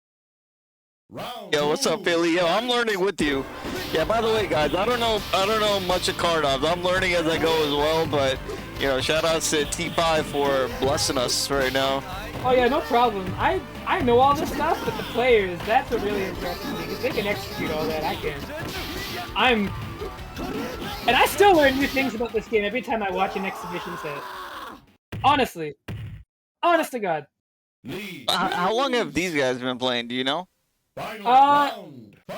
Round Yo, what's up, Philly? Yo, I'm learning with you. Yeah, by the way, guys, I don't know much of Karnov. I'm learning as I go as well, but you know, shout outs to T5 for blessing us right now. Oh yeah, no problem. I know all this stuff, but the players, that's what really impresses me, because they can execute all that. I can't. And I still learn new things about this game every time I watch an exhibition set. Honestly. Honest to God. How long have these guys been playing? Do you know? I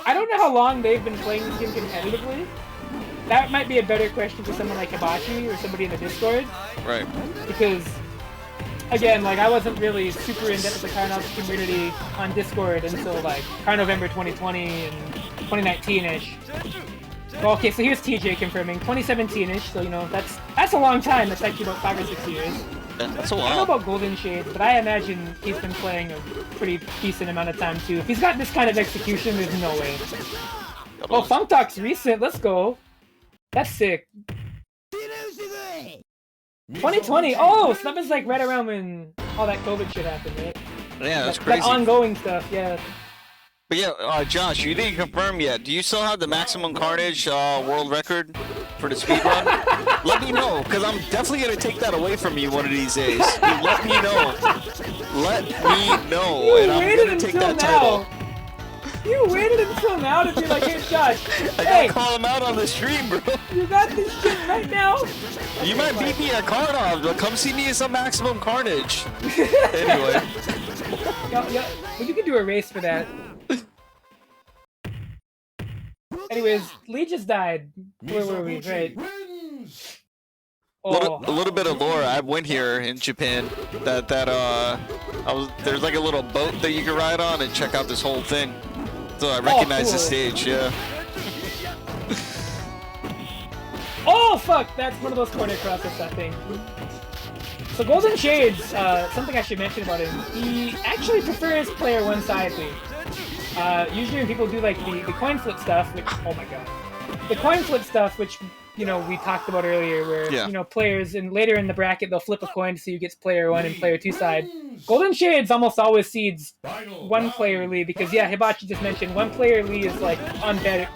don't know how long they've been playing this game competitively. That might be a better question for someone like Hibachi or somebody in the Discord. Right. Because, again, like, I wasn't really super in-depth with the Karnov community on Discord until, like, Karnovember 2020 and 2019-ish. Well, okay, so here's TJ confirming. 2017-ish, so, you know, that's a long time. That's actually about 5 or 6 years. That's a I don't know while. about Golden Shades, but I imagine he's been playing a pretty decent amount of time, too. If he's got this kind of execution, there's no way. Oh, Funkdoc's recent. Let's go. That's sick. 2020. Oh, so that was like right around when all that COVID shit happened, right? Yeah, that's That crazy. ongoing stuff, yeah. But yeah, Josh, you didn't confirm yet. Do you still have the Maximum Carnage world record for the speedrun? Let me know, because I'm definitely going to take that away from you one of these days. Let me know. Let me know, and I'm going to take that title. You waited until now to be like, hey, Josh, I hey, gotta call him out on the stream, bro. you got this shit right now? You might beat me at Karnov, but come see me in some Maximum Carnage. Anyway. Yeah, well, you can do a race for that. Anyways, Lee just died. Where were we? Right. Oh. A little bit of lore. I went here in Japan. There's like a little boat that you can ride on and check out this whole thing. So I recognize the cool. stage. Yeah. Oh fuck! That's one of those corner crosses, I think. So Golden Shades, something I should mention about him. He actually prefers player one side lead. Usually when people do like the coin flip stuff, which, oh my god, the coin flip stuff, which, you know, we talked about earlier, where you know, players and later in the bracket they'll flip a coin to see who gets player one and player two side. Golden Shades almost always seeds one player lead because Hibachi just mentioned one player lead is like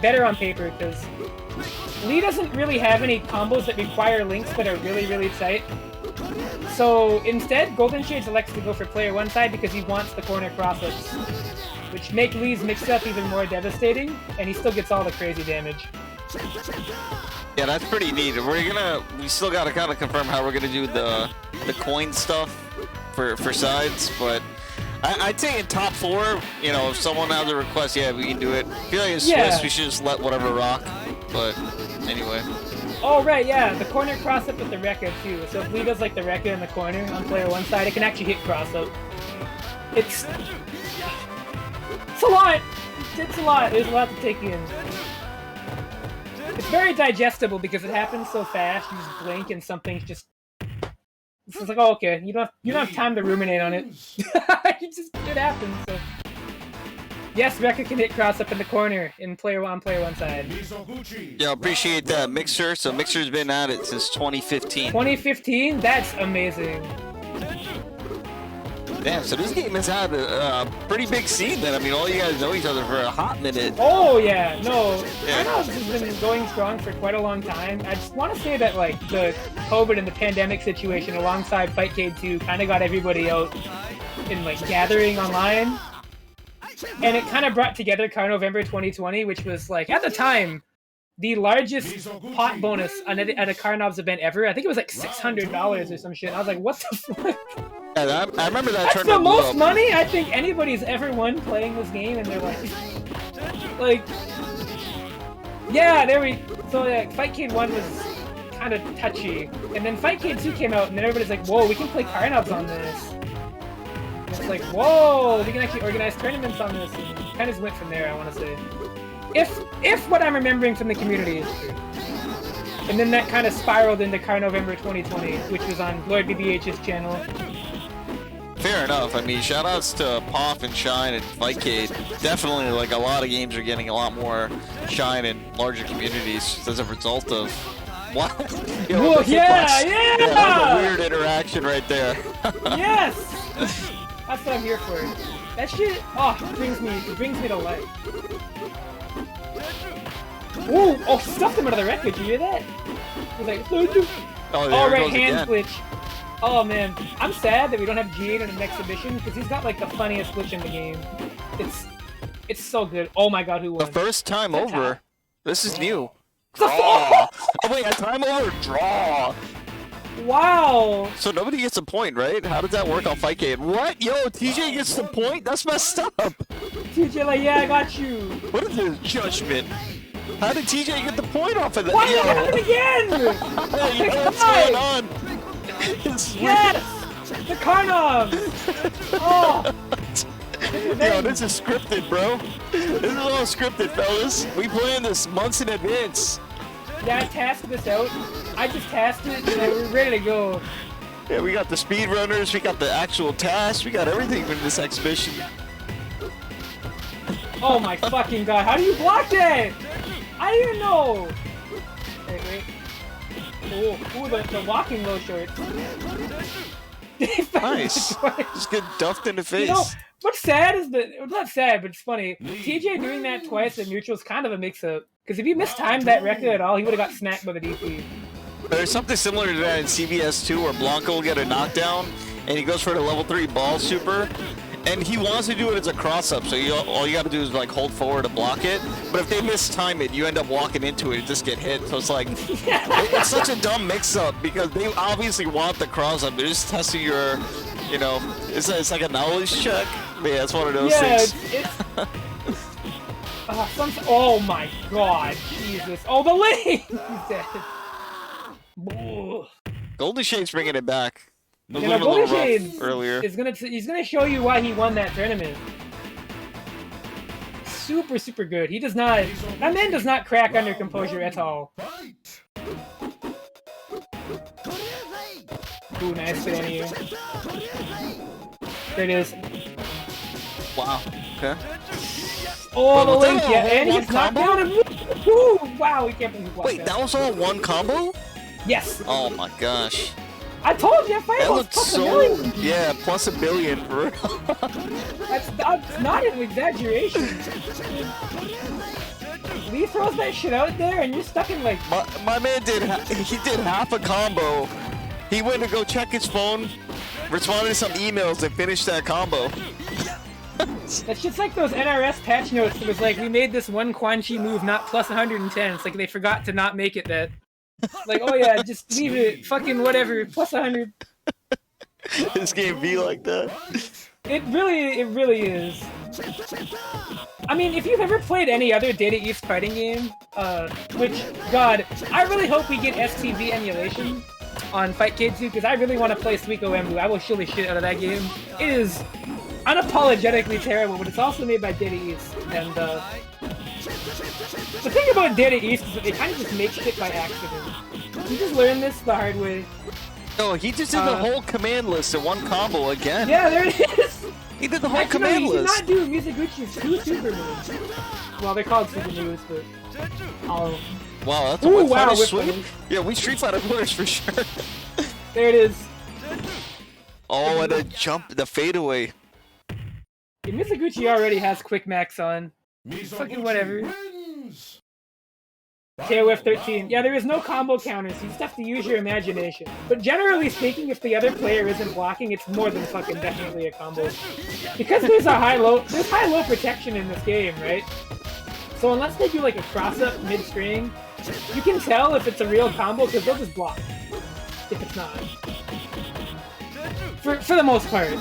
better on paper because Lee doesn't really have any combos that require links that are really tight. So instead, Golden Shades elects to go for player one side because he wants the corner crossups, which make Lee's mix-up even more devastating, and he still gets all the crazy damage. Yeah, that's pretty neat. We still gotta kind of confirm how we're gonna do the coin stuff for sides, but I'd say in top 4, you know, if someone has a request, yeah, we can do it. I feel like in Swiss, we should just let whatever rock. But anyway. Oh, right, yeah, the corner cross-up with the Rekka, too. So if Lee does, like, the Rekka in the corner on player one side, it can actually hit cross-up. It's a lot! It's a lot. There's a lot to take in. It's very digestible because it happens so fast. You just blink and something's just... It's just like, oh, okay, you don't have time to ruminate on it. It happens, so... Yes, Rekka can hit cross up in the corner in player one side. Yeah, appreciate that, Mixer. So Mixer's been at it since 2015. 2015? That's amazing. Damn, so this game has had a pretty big scene then. I mean, all you guys know each other for a hot minute. Oh, yeah, no. Karnov has been going strong for quite a long time. I just want to say that, like, the COVID and the pandemic situation alongside Fightcade 2 kind of got everybody out in, like, gathering online. And it kind of brought together Karnovember 2020, which was, like, at the time, the largest pot bonus at a Karnov's event ever. I think it was like $600 or some shit. I was like, what the fuck? Yeah, I remember that. That's the most money I think anybody's ever won playing this game, and they're like, yeah, so like Fightcade 1 was kind of touchy, and then Fightcade 2 came out, and then everybody's like, whoa, we can play Karnovs on this. And it's like, whoa, we can actually organize tournaments on this, and it kind of went from there, I want to say. If what I'm remembering from the community is true. And then that kind of spiraled into Karnovember 2020, which was on Lord BBH's channel. Fair enough. I mean, shoutouts to Poff and Shine and Fightcade. Definitely, like, a lot of games are getting a lot more shine in larger communities as a result of... What? Yo, whoa, yeah! That's a weird interaction right there. Yes! That's what I'm here for. That shit, brings me to life. Ooh, oh, stuffed him out of the wreckage, you hear that? He's like, oh, right, hand glitch. Oh man, I'm sad that we don't have G8 in an exhibition because he's got like the funniest glitch in the game. It's so good. Oh my god, who won? The first time over. This is new. Draw. Oh wait, a time over draw. Wow. So nobody gets a point, right? How does that work on Fightcade? What? Yo, TJ gets the point? That's messed up. TJ like, yeah, I got you. What is this judgment? How did TJ get the point off of that? What happened again? Hey, you know what's going on? Yes! The Karnov! Oh! Yo, this is scripted, bro. This is all scripted, fellas. We planned this months in advance. Yeah, I tasked this out. I just tasked it, and we're ready to go. Yeah, we got the speedrunners, we got the actual task, we got everything in this exhibition. Oh my fucking god, how do you block that? I didn't even know! Wait. Ooh, the walking low shorts. Nice. Just get duffed in the face. You know, what's sad is that, it's not sad, but it's funny. TJ doing that twice at neutral is kind of a mix-up. Because if he mistimed that record at all, he would have got snapped by the DP. There's something similar to that in CBS 2 where Blanco will get a knockdown, and he goes for the level 3 ball super, and he wants to do it as a cross-up, so all you gotta do is like hold forward to block it, but if they mistime it, you end up walking into it and just get hit, so it's like, it's such a dumb mix-up, because they obviously want the cross-up, they're just testing your, you know, it's like a knowledge check, but yeah, it's one of those things. Oh my god, Jesus. Oh, the lane! He's dead. Golden Shade's bringing it back. Yeah, Golden Shade earlier. He's gonna show you why he won that tournament. Super, super good. He does not. That man does not crack under composure at all. Ooh, nice fit on you. There it is. Wow. Okay. Oh, the link, yeah, and he's knocked down and woo! Wow, we can't believe he blocked Wait, that was all one combo? Yes. Oh my gosh. I told you, that looked so... Yeah, plus $1 billion for real. That's not an exaggeration. Lee throws that shit out there and you're stuck in like... My man did half a combo. He went to go check his phone, responded to some emails, and finished that combo. That's just like those NRS patch notes. It was like, we made this one Quan Chi move not plus 110. It's like they forgot to not make it that. Like, oh yeah, just leave it, fucking whatever, plus 100. This game be like that. It really is. I mean, if you've ever played any other Data East fighting game, which, God, I really hope we get STV emulation on Fightcade 2, because I really want to play Suiko Embu. I will surely shit out of that game. It is unapologetically terrible, but it's also made by Data East, and, the thing about Data East is that they kind of just make shit by accident. You just learn this the hard way. No, he just did the whole command list in one combo again. Yeah, there it is! He did the whole Actually, command no, he list. did not do Mizoguchi's 2 super moves. Well, they're called super moves, but... Oh. Wow, that's a Ooh, whip wow, fighter whip sweep. fighter. Yeah, we Street Fighter players for sure. There it is. Oh, and a jump, the fadeaway. Yeah, Mizoguchi already has quick max on. Mizoguchi Fucking whatever. wins. KOF 13. Yeah, there is no combo counters. You just have to use your imagination. But generally speaking, if the other player isn't blocking, it's more than fucking definitely a combo. Because there's high-low protection in this game, right? So unless they do like a cross-up mid-string, you can tell if it's a real combo because they'll just block. If it's not. For the most part.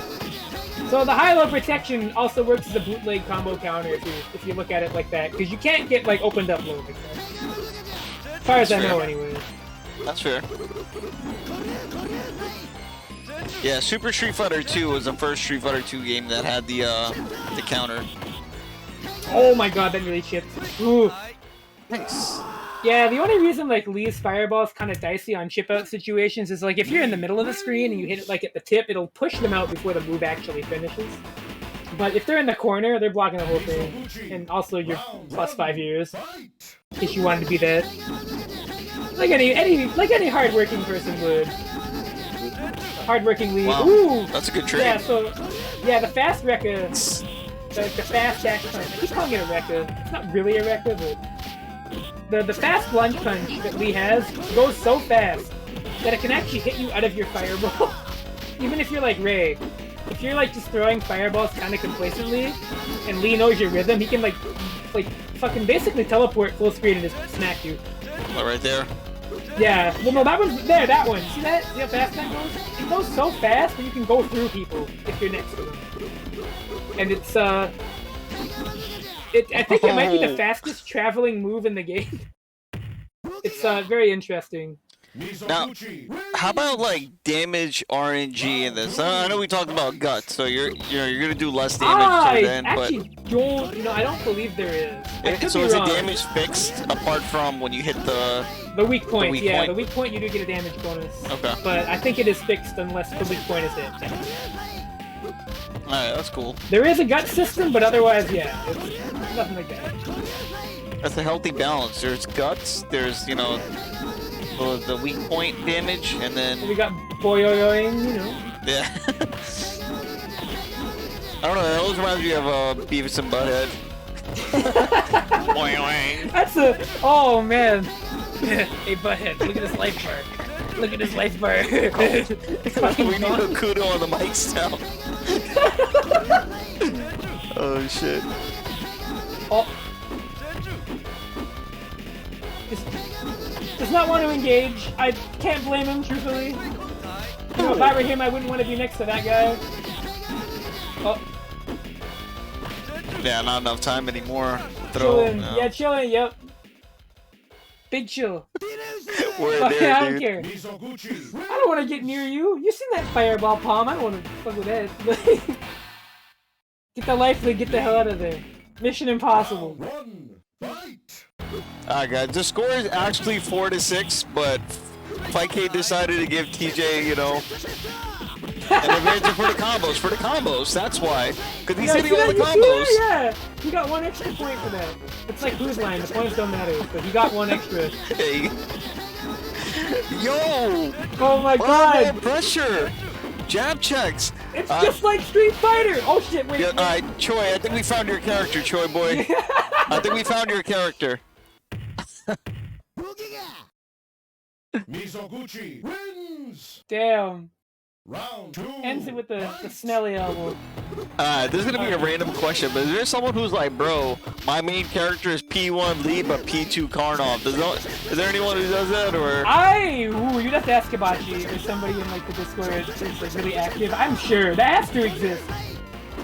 So the high-low protection also works as a bootleg combo counter if you look at it like that, because you can't get like opened up low like that. As far as I know, anyway. That's fair. Yeah, Super Street Fighter 2 was the first Street Fighter 2 game that had the counter. Oh my god, that really chipped. Ooh. Nice. Yeah, the only reason like Lee's fireball is kind of dicey on chip out situations is like if you're in the middle of the screen and you hit it like at the tip, it'll push them out before the move actually finishes. But if they're in the corner, they're blocking the whole thing. And also you're plus 5 years. In case you wanted to be that. Like any hardworking person would. Hardworking Lee. Wow. Ooh! That's a good trade. Yeah, so yeah, the fast Rekka, the fast dash punch. I keep calling it a Rekka. It's not really a Rekka, but the fast lunge punch that Lee has goes so fast that it can actually hit you out of your fireball. Even if you're like Ray. If you're like just throwing fireballs kind of complacently, and Lee knows your rhythm, he can like fucking basically teleport full screen and just smack you. Oh, right there. Yeah, well no, that one's there, that one. See that? See how fast that goes? It goes so fast that you can go through people if you're next to them. And it's, I think it might be the fastest traveling move in the game. It's, very interesting. Now, how about like damage RNG in this? I know we talked about guts, so you're gonna do less damage to then, but I don't believe there is. I could so be is wrong. the damage fixed apart from when you hit the weak point? weak Yeah, point? the weak point you do get a damage bonus. Okay. But I think it is fixed unless the weak point is hit. Alright, that's cool. There is a gut system, but otherwise, yeah, it's nothing like that. That's a healthy balance. There's guts, there's, the weak point damage, and then... We got boyoyoing, Yeah. I don't know, it always reminds me of Beavis and Butthead. Boing. That's oh man. Hey Butthead, look at this life bar. Look at this life bar. We need a kudo on the mic sound. Oh shit. Oh. Does not want to engage. I can't blame him, truthfully. If I were him, I wouldn't want to be next to that guy. Oh. Yeah, not enough time anymore. Chilling. No. Yeah, chilling, yep. Big chill. We're Fuck, there, I don't dude. care. I don't want to get near you. You've seen that fireball palm. I don't want to fuck with that. Get the life lead, get the hell out of there. Mission impossible. Alright guys, the score is actually 4-6, but Fightcade decided to give TJ, an advantage for the combos, that's why. Because he's hitting all the combos. Yeah, he got one extra point for that. It's like whose line, the points don't matter, but he got one extra. Hey. Yo! Oh my god! More pressure! Jab checks! It's just like Street Fighter! Oh shit, wait. Yeah, alright, Choi, I think we found your character, Choi boy. I think we found your character. Mizoguchi wins. Damn. Round 2. Ends it with the Snelly elbow. This is gonna be a random question, but is there someone who's like, bro, my main character is P1 Lee, but P2 Karnov? Is there anyone who does that, or? You'd have to ask Hibachi or somebody in like the Discord who's like really active. I'm sure that has to exist.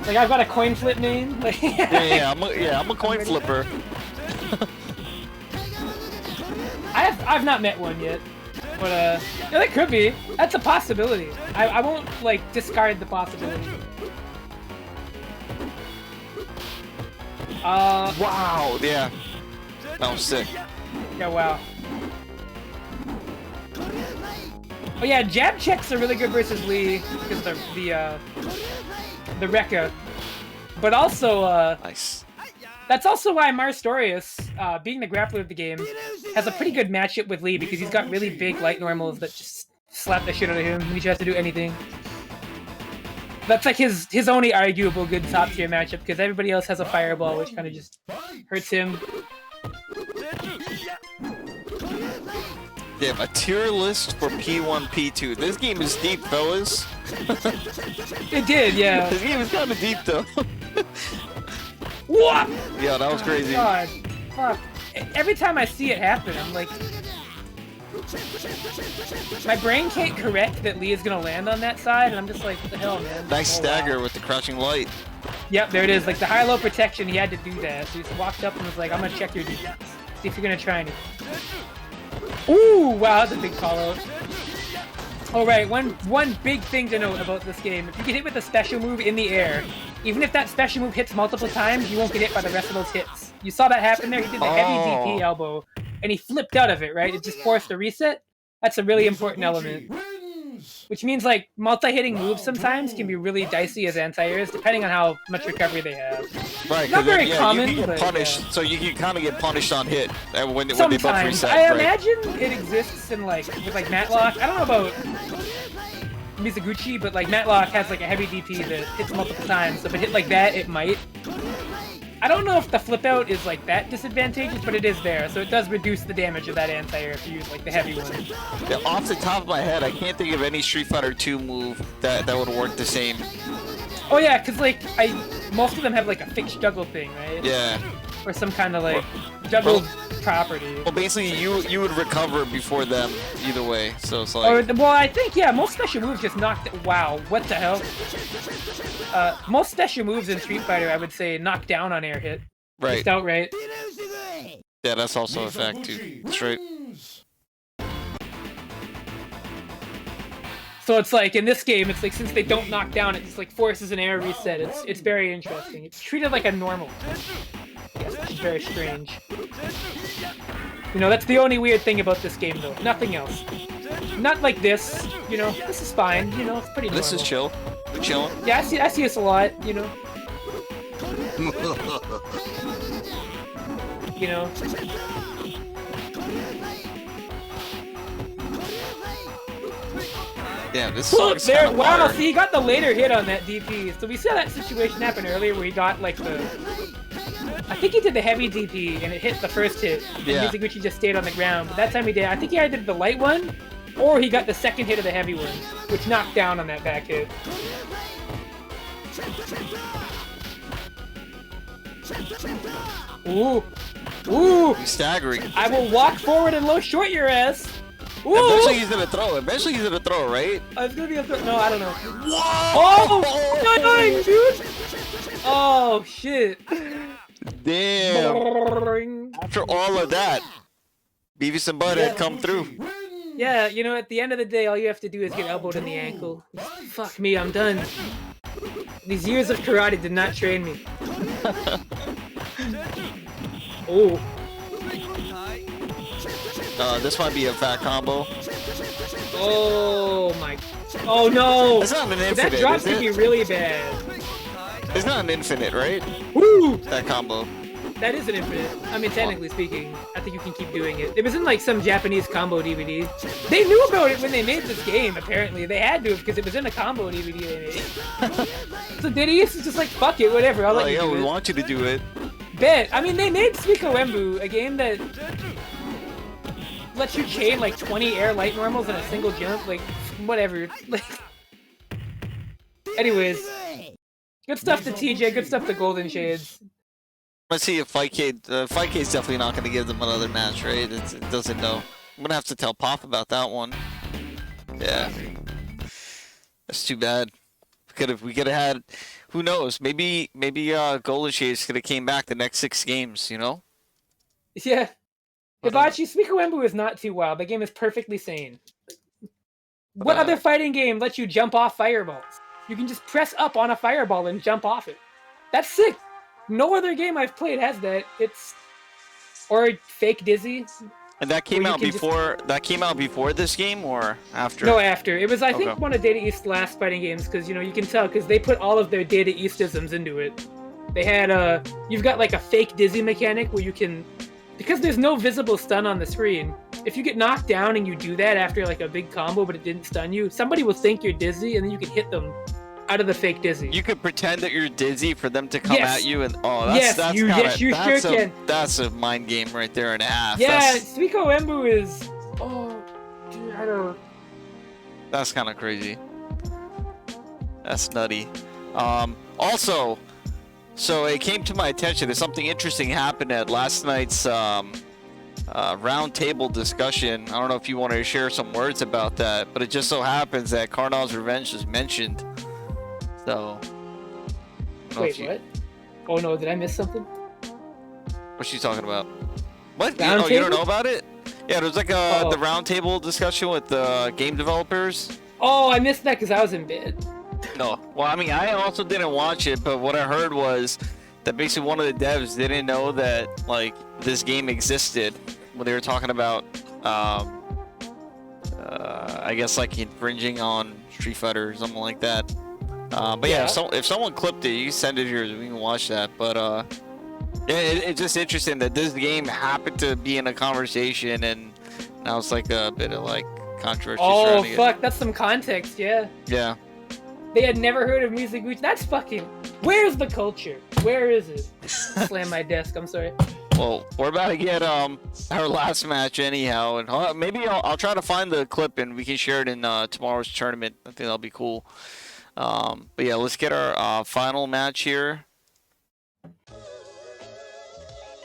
Like I've got a coin flip name. Like, I'm a coin flipper. I've not met one yet, but yeah, that could be. That's a possibility. I won't like discard the possibility. Wow. Yeah. That was sick. Yeah. Wow. Oh yeah, jab checks are really good versus Lee because the Rekka, but also Nice. that's also why Marstorius, being the grappler of the game, has a pretty good matchup with Lee because he's got really big light normals that just slap the shit out of him when he tries to do anything. That's like his only arguable good top tier matchup because everybody else has a fireball which kind of just hurts him. Damn, a tier list for P1, P2. This game is deep, fellas. It did, yeah. This game is kind of deep, though. What? Yeah, that was crazy. God, fuck. Every time I see it happen, I'm like... My brain can't correct that Lee is gonna land on that side, and I'm just like, what the hell, man? Nice stagger wow. with the crouching light. Yep, there it is. Like, the high-low protection, he had to do that. So he just walked up and was like, I'm gonna check your defense. See if you're gonna try anything. Ooh, wow, that's a big call-out. Alright, one big thing to note about this game. If you get hit with a special move in the air, even if that special move hits multiple times, you won't get hit by the rest of those hits. You saw that happen there? He did the heavy DP elbow, and he flipped out of it, right? It just forced a reset. That's a really important element. Which means, like, multi-hitting moves sometimes can be really dicey as anti-airs, depending on how much recovery they have. Right, not very yeah, common, you can but, get punished, yeah. so you can kind of get punished on hit when they both Sometimes. reset. I right? imagine it exists in, like, with, like, Matlock. I don't know about Mizoguchi, but, like, Matlock has, like, a heavy DP that hits multiple times, so if it hit like that, it might. I don't know if the flip out is like that disadvantageous, but it is there, so it does reduce the damage of that anti-air if you use like the heavy one. Yeah, off the top of my head, I can't think of any Street Fighter 2 move that would work the same. Oh yeah, cause like most of them have like a fixed juggle thing, right? Yeah. Or some kind of like juggle property. Well, basically, you would recover before them either way, so it's like. Or well, I think yeah, most special moves just knocked. Wow, what the hell? Most special moves in Street Fighter, I would say, knock down on air hit. Right. Just outright. Yeah, that's also a fact too. That's right. So it's like in this game, it's like since they don't knock down, it just like forces an air reset. It's very interesting. It's treated like a normal. Yes, which is very strange. You know, that's the only weird thing about this game, though. Nothing else. Not like this. You know, this is fine. You know, it's pretty normal. This is chill. We're chilling. Yeah, I see this a lot. You know. You know. Yeah, this Look is there! kinda Wow, hard. see, he got the later hit on that DP. So we saw that situation happen earlier where he got like the. I think he did the heavy DP and it hit the first hit. And Yeah. Mizoguchi just stayed on the ground. But that time he did. I think he either did the light one, or he got the second hit of the heavy one, which knocked down on that back hit. Ooh, ooh! He's staggering. I will walk forward and low short your ass. Ooh! Eventually he's gonna throw. Eventually he's gonna throw, right? It's gonna be a no, I don't know. Whoa! Oh, dying, dude! Oh shit! Damn! After all of that, Beavis and Butthead come through. Yeah, you know, at the end of the day, all you have to do is get elbowed in the ankle. Fuck me, I'm done. These years of karate did not train me. Oh. This might be a fat combo. Oh my. Oh no! It's not an infinite, That drop is could it? be really bad. It's not an infinite, right? Woo! That combo. That is an infinite. I mean, technically speaking, I think you can keep doing it. It was in like some Japanese combo DVD. They knew about it when they made this game, apparently. They had to because it was in a combo DVD they made. So Diddy's is just like, fuck it, whatever, I'll let you yeah, do we it. want you to do it. Bet. I mean, they made Suiko Embu, a game that lets you chain like 20 air light normals in a single jump. Like, whatever. Like, anyways. Good stuff to TJ, good stuff to Golden Shades. Let's see if 5K. 5K is definitely not going to give them another match, right? It doesn't know. I'm gonna have to tell Pop about that one. Yeah, that's too bad. We could have had, who knows? Maybe Golden Shades could have came back the next 6 games. You know? Yeah. Hibachi, Suiko Embu is not too wild. The game is perfectly sane. What other fighting game lets you jump off fireballs? You can just press up on a fireball and jump off it. That's sick. No other game I've played has that. Or Fake Dizzy. And that came out before. That came out before this game or after? No, after. It was, I think, one of Data East's last fighting games because you can tell because they put all of their Data Eastisms into it. They had you've got like a fake dizzy mechanic where you can, because there's no visible stun on the screen. If you get knocked down and you do that after like a big combo but it didn't stun you, somebody will think you're dizzy and then you can hit them out of the fake dizzy. You could pretend that you're dizzy for them to come at you and you sure can. That's a mind game right there and a half. Yeah, Suiko Embu is dude, I don't. That's kind of crazy. That's nutty. Also, so it came to my attention that something interesting happened at last night's round table discussion. I don't know if you wanted to share some words about that, but it just so happens that Karnov's Revenge was mentioned. So. Wait, what? Oh no, did I miss something? What's she talking about? What? Round you don't know about it? Yeah, there was like the round table discussion with the game developers. Oh, I missed that because I was in bed. No. Well, I mean, I also didn't watch it, but what I heard was that basically one of the devs didn't know that like this game existed when they were talking about I guess like infringing on Street Fighter or something like that. But yeah, if someone clipped it, you can send it here so we can watch that. But yeah, it's just interesting that this game happened to be in a conversation, and now it's like a bit of like controversy. Oh fuck, that's some context, yeah. Yeah. They had never heard of Mizoguchi. That's fucking. Where's the culture? Where is it? Slam my desk. I'm sorry. Well, we're about to get our last match anyhow, and maybe I'll try to find the clip and we can share it in tomorrow's tournament. I think that'll be cool. But yeah, let's get our final match here.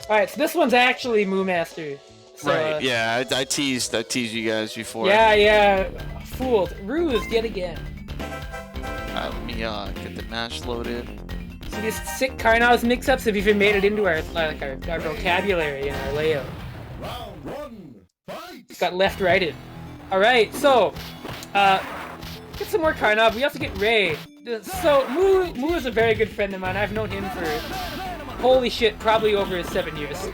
Alright, so this one's actually MooMaster. So, right, yeah, I teased you guys before. Yeah, fooled. Rused yet again. Let me get the match loaded. So these sick Karnov mix-ups have even made it into our vocabulary and our layout. Round 1, fight! It's got left-righted. Alright, so, get some more Karnov. We also get Ray. So, Moo is a very good friend of mine. I've known him for, holy shit, probably over 7 years.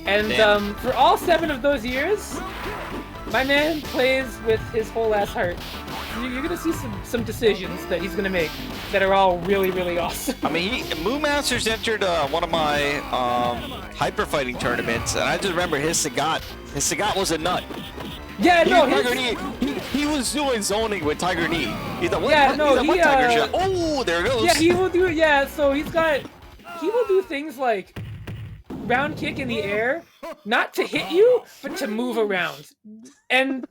And for all 7 of those years, my man plays with his whole ass heart. You're gonna see some decisions that he's gonna make that are all really, really awesome. I mean, MooMaster's entered one of my hyper fighting tournaments, and I just remember his Sagat was a nut. Yeah, no, he was doing zoning with Tiger Knee. He's like, what Tiger shot? Oh, there it goes. Yeah, he will do it. Yeah, so he will do things like round kick in the air, not to hit you, but to move around. And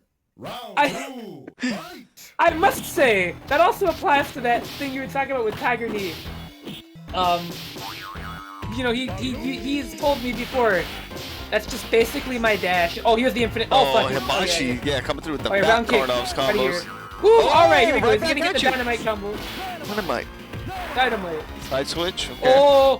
I must say that also applies to that thing you were talking about with Tiger Knee. You know, he's told me before. That's just basically my dash. Oh, here's the infinite. Oh, fuck. Hibachi, yeah, coming through with the round kick. Karnov's combos. Ooh, alright, here we go. He's gonna get the dynamite combo. Dynamite. Side switch. Okay. Oh,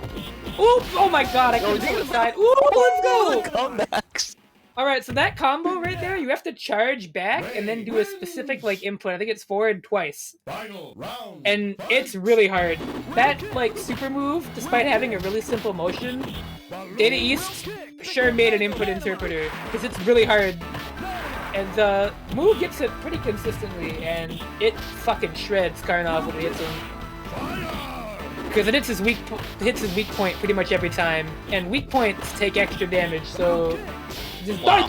oh my god, I couldn't go to the side. Ooh, let's go. Comebacks. Alright, so that combo right there, you have to charge back and then do a specific like input. I think it's forward twice. Final round. And it's really hard. That like super move, despite having a really simple motion, Data East sure made an input interpreter because it's really hard. And Moo gets it pretty consistently, and it fucking shreds Karnov when it hits him. Because it hits his weak point pretty much every time, and weak points take extra damage. So just die.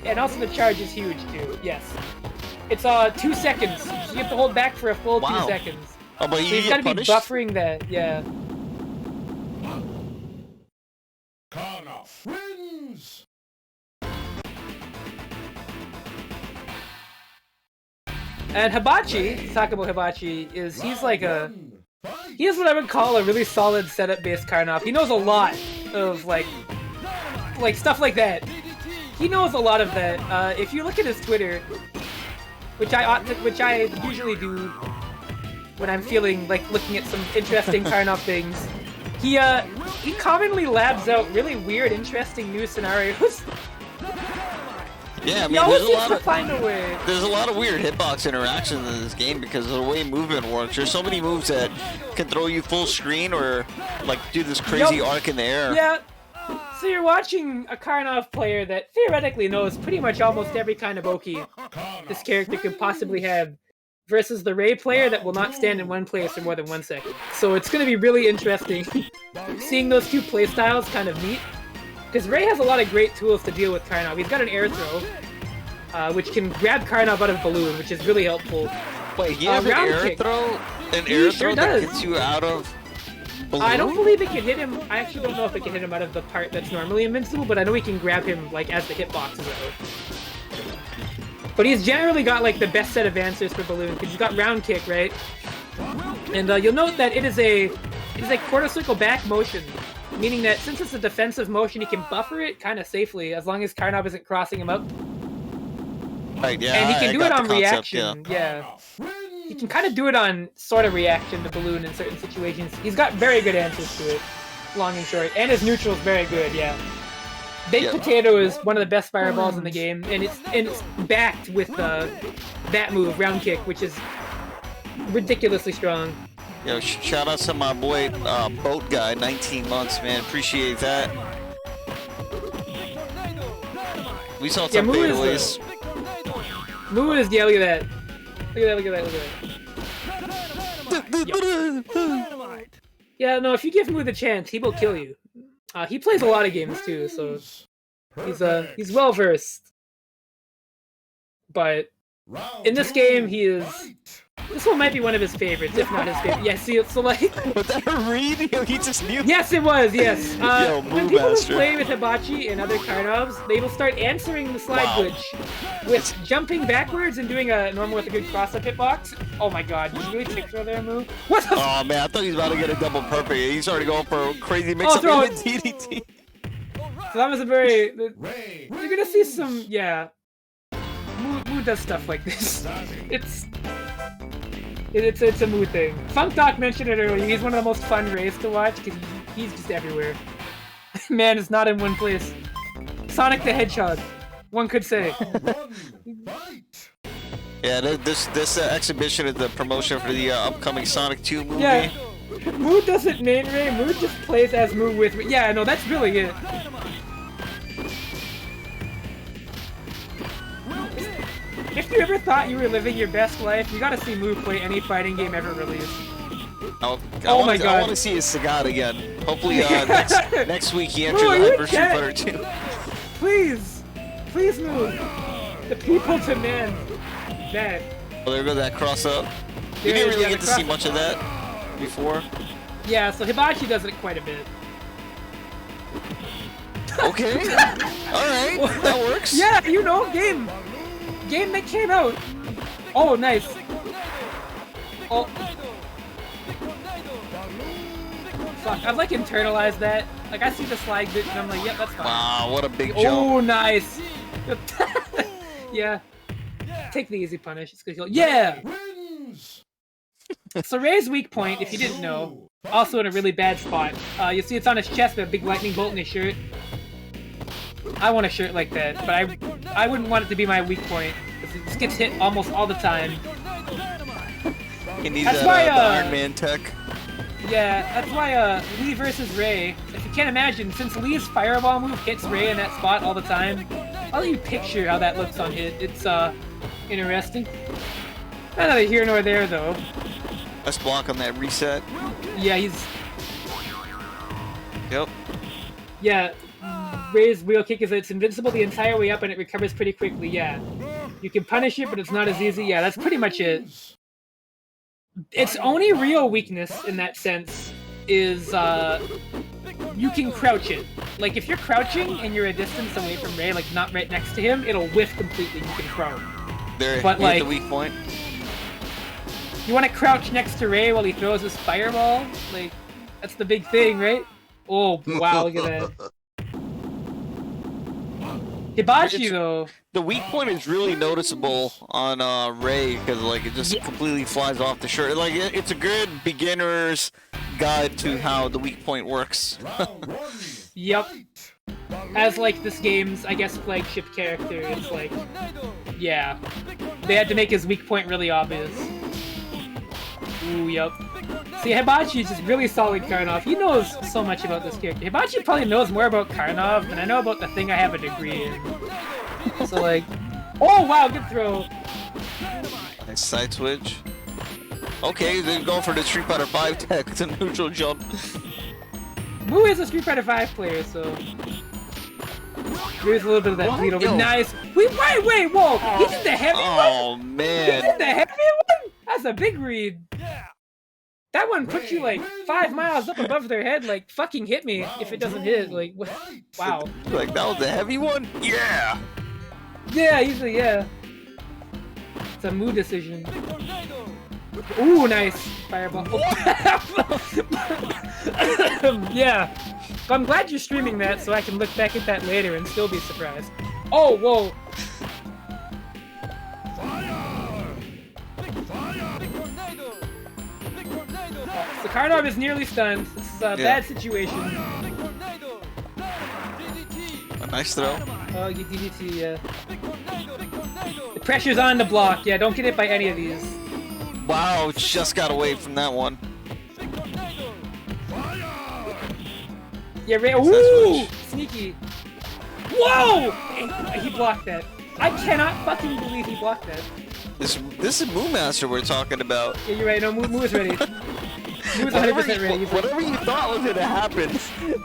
And also the charge is huge too. Yes, it's 2 seconds. So you have to hold back for a full 2 seconds. Oh, but so you've got to be buffering that. Yeah. Karnov wins. And Hibachi, talk about Hibachi, he's like he has what I would call a really solid setup-based Karnov. He knows a lot of like stuff like that. He knows a lot of that. If you look at his Twitter, which I usually do, when I'm feeling like looking at some interesting Karnov things. He commonly labs out really weird, interesting new scenarios. Yeah, I He mean, always seems to find a way. there's a lot of weird hitbox interactions in this game because of the way movement works. There's so many moves that can throw you full screen or like do this crazy arc in the air. Yeah. So you're watching a Karnov player that theoretically knows pretty much almost every kind of Oki this character could possibly have, versus the Ray player that will not stand in one place for more than 1 second. So it's going to be really interesting seeing those two playstyles kind of meet. Because Ray has a lot of great tools to deal with Karnov. He's got an air throw, which can grab Karnov out of balloon, which is really helpful. Wait, he has an air throw? An air throw that gets you out of balloon? I don't believe it can hit him. I actually don't know if it can hit him out of the part that's normally invincible, but I know he can grab him like as the hitbox is out. But he's generally got like the best set of answers for balloon because he's got round kick, right? And you'll note that it is a quarter circle back motion, meaning that since it's a defensive motion, he can buffer it kind of safely as long as Karnov isn't crossing him up. Right, yeah, and he can do it on concept, reaction. Yeah. He can kind of do it on sort of reaction to balloon in certain situations. He's got very good answers to it, long and short, and his neutral is very good. Yeah. Baked Potato is one of the best fireballs in the game, and it's backed with that move, round kick, which is ridiculously strong. Yo, shout out to my boy Boat Guy, 19 months, man. Appreciate that. We saw some fadeaways. Moo is, yeah, look at that. Look at that. Yeah, no, if you give Moo the chance, he will kill you. He plays a lot of games too, so he's well versed. But in this game, this one might be one of his favorites, if not his favorite. Yeah, see, so like... Was that a read? He just knew. Yes, it was, yes. Yo, when people MooMaster. play with Hibachi and other Karnovs, they will start answering the slide glitch with jumping backwards and doing a normal with a good cross-up hitbox. Oh my god, did you really tick throw there, Moo? What the Oh man, I thought he was about to get a double perfect. He's already going for a crazy mix-up throw in it. the TTT. So that was a very... You're gonna see some... Yeah. Moo does stuff like this. It's a Moo thing. Funkdoc mentioned it earlier. He's one of the most fun Rays to watch because he's just everywhere. Man is not in one place. Sonic the Hedgehog, one could say. Yeah, this exhibition is the promotion for the upcoming Sonic 2 movie. Yeah. Moo doesn't main Ray. Moo just plays as Moo with Ray. Yeah, no, that's really it. If you ever thought you were living your best life, you gotta see Moo play any fighting game ever released. Oh my god. I want to see his Sagat again. Hopefully next week he enters Moo, the you Hyper Street Fighter 2. Please! Please, Moo! The people demand that. Oh, there goes that cross up. You didn't really get to see much of that before. Yeah, so Hibachi does it quite a bit. Okay. Alright, that works. Yeah, you know, game that came out. Oh, nice. Oh. Fuck, I've like internalized that. Like I see the slide glitch and I'm like, yep, that's fine. Wow, what a big jump. Oh, nice. Yeah. Take the easy punish. It's good. Yeah. So Ray's weak point, if you didn't know, also in a really bad spot. You see it's on his chest with a big lightning bolt in his shirt. I want a shirt like that, but I wouldn't want it to be my weak point. This gets hit almost all the time. He needs That's that why, the Iron Man tech. Yeah, that's why Lee versus Ray, if you can't imagine, since Lee's fireball move hits Ray in that spot all the time, I'll let you picture how that looks on hit. It's interesting. Not neither here nor there though. Let's block on that reset. Yeah, he's... Yep. Yeah, Ray's wheel kick is it's invincible the entire way up and it recovers pretty quickly, yeah. You can punish it, but it's not as easy. Yeah, that's pretty much it. Its only real weakness in that sense is you can crouch it. Like if you're crouching and you're a distance away from Ray, like not right next to him, it'll whiff completely. You can throw. There, but like the weak point. You want to crouch next to Ray while he throws his fireball? Like that's the big thing, right? Oh wow, look at that. Hibachi though. The weak point is really noticeable on Ray because like it just completely flies off the shirt. Like it's a good beginner's guide to how the weak point works. Yep. As like this game's, I guess, flagship character, it's like, yeah, they had to make his weak point really obvious. Ooh, yep. See, Hibachi is just really solid Karnov. He knows so much about this character. Hibachi probably knows more about Karnov than I know about the thing I have a degree in. So like, oh wow, good throw. Nice side switch. Okay, they're going for the Street Fighter 5 tech. It's a neutral jump. Moo is a Street Fighter 5 player, so there's a little bit of that bleed over. Yo. Nice. Wait, whoa! He did the heavy one. Oh He man. did the heavy one. That's a big read. That one puts you like 5 miles up above their head. Like fucking hit me if it doesn't hit. Like wow. Like that was a heavy one? Yeah. Yeah, usually yeah. It's a Moo decision. Ooh, nice fireball. Yeah. I'm glad you're streaming that so I can look back at that later and still be surprised. Oh, whoa. So Karnov is nearly stunned. This is a bad situation. A nice throw. Oh, you DDT, yeah. The pressure's on the block. Yeah, don't get hit by any of these. Wow, just got away from that one. Yeah, Ray. Ooh! Sneaky. Whoa! He blocked that. I cannot fucking believe he blocked that. This is MooMaster we're talking about. Yeah, you're right. No, Moo is ready. Moo is 100% ready. He's like, Whatever you thought was gonna happen,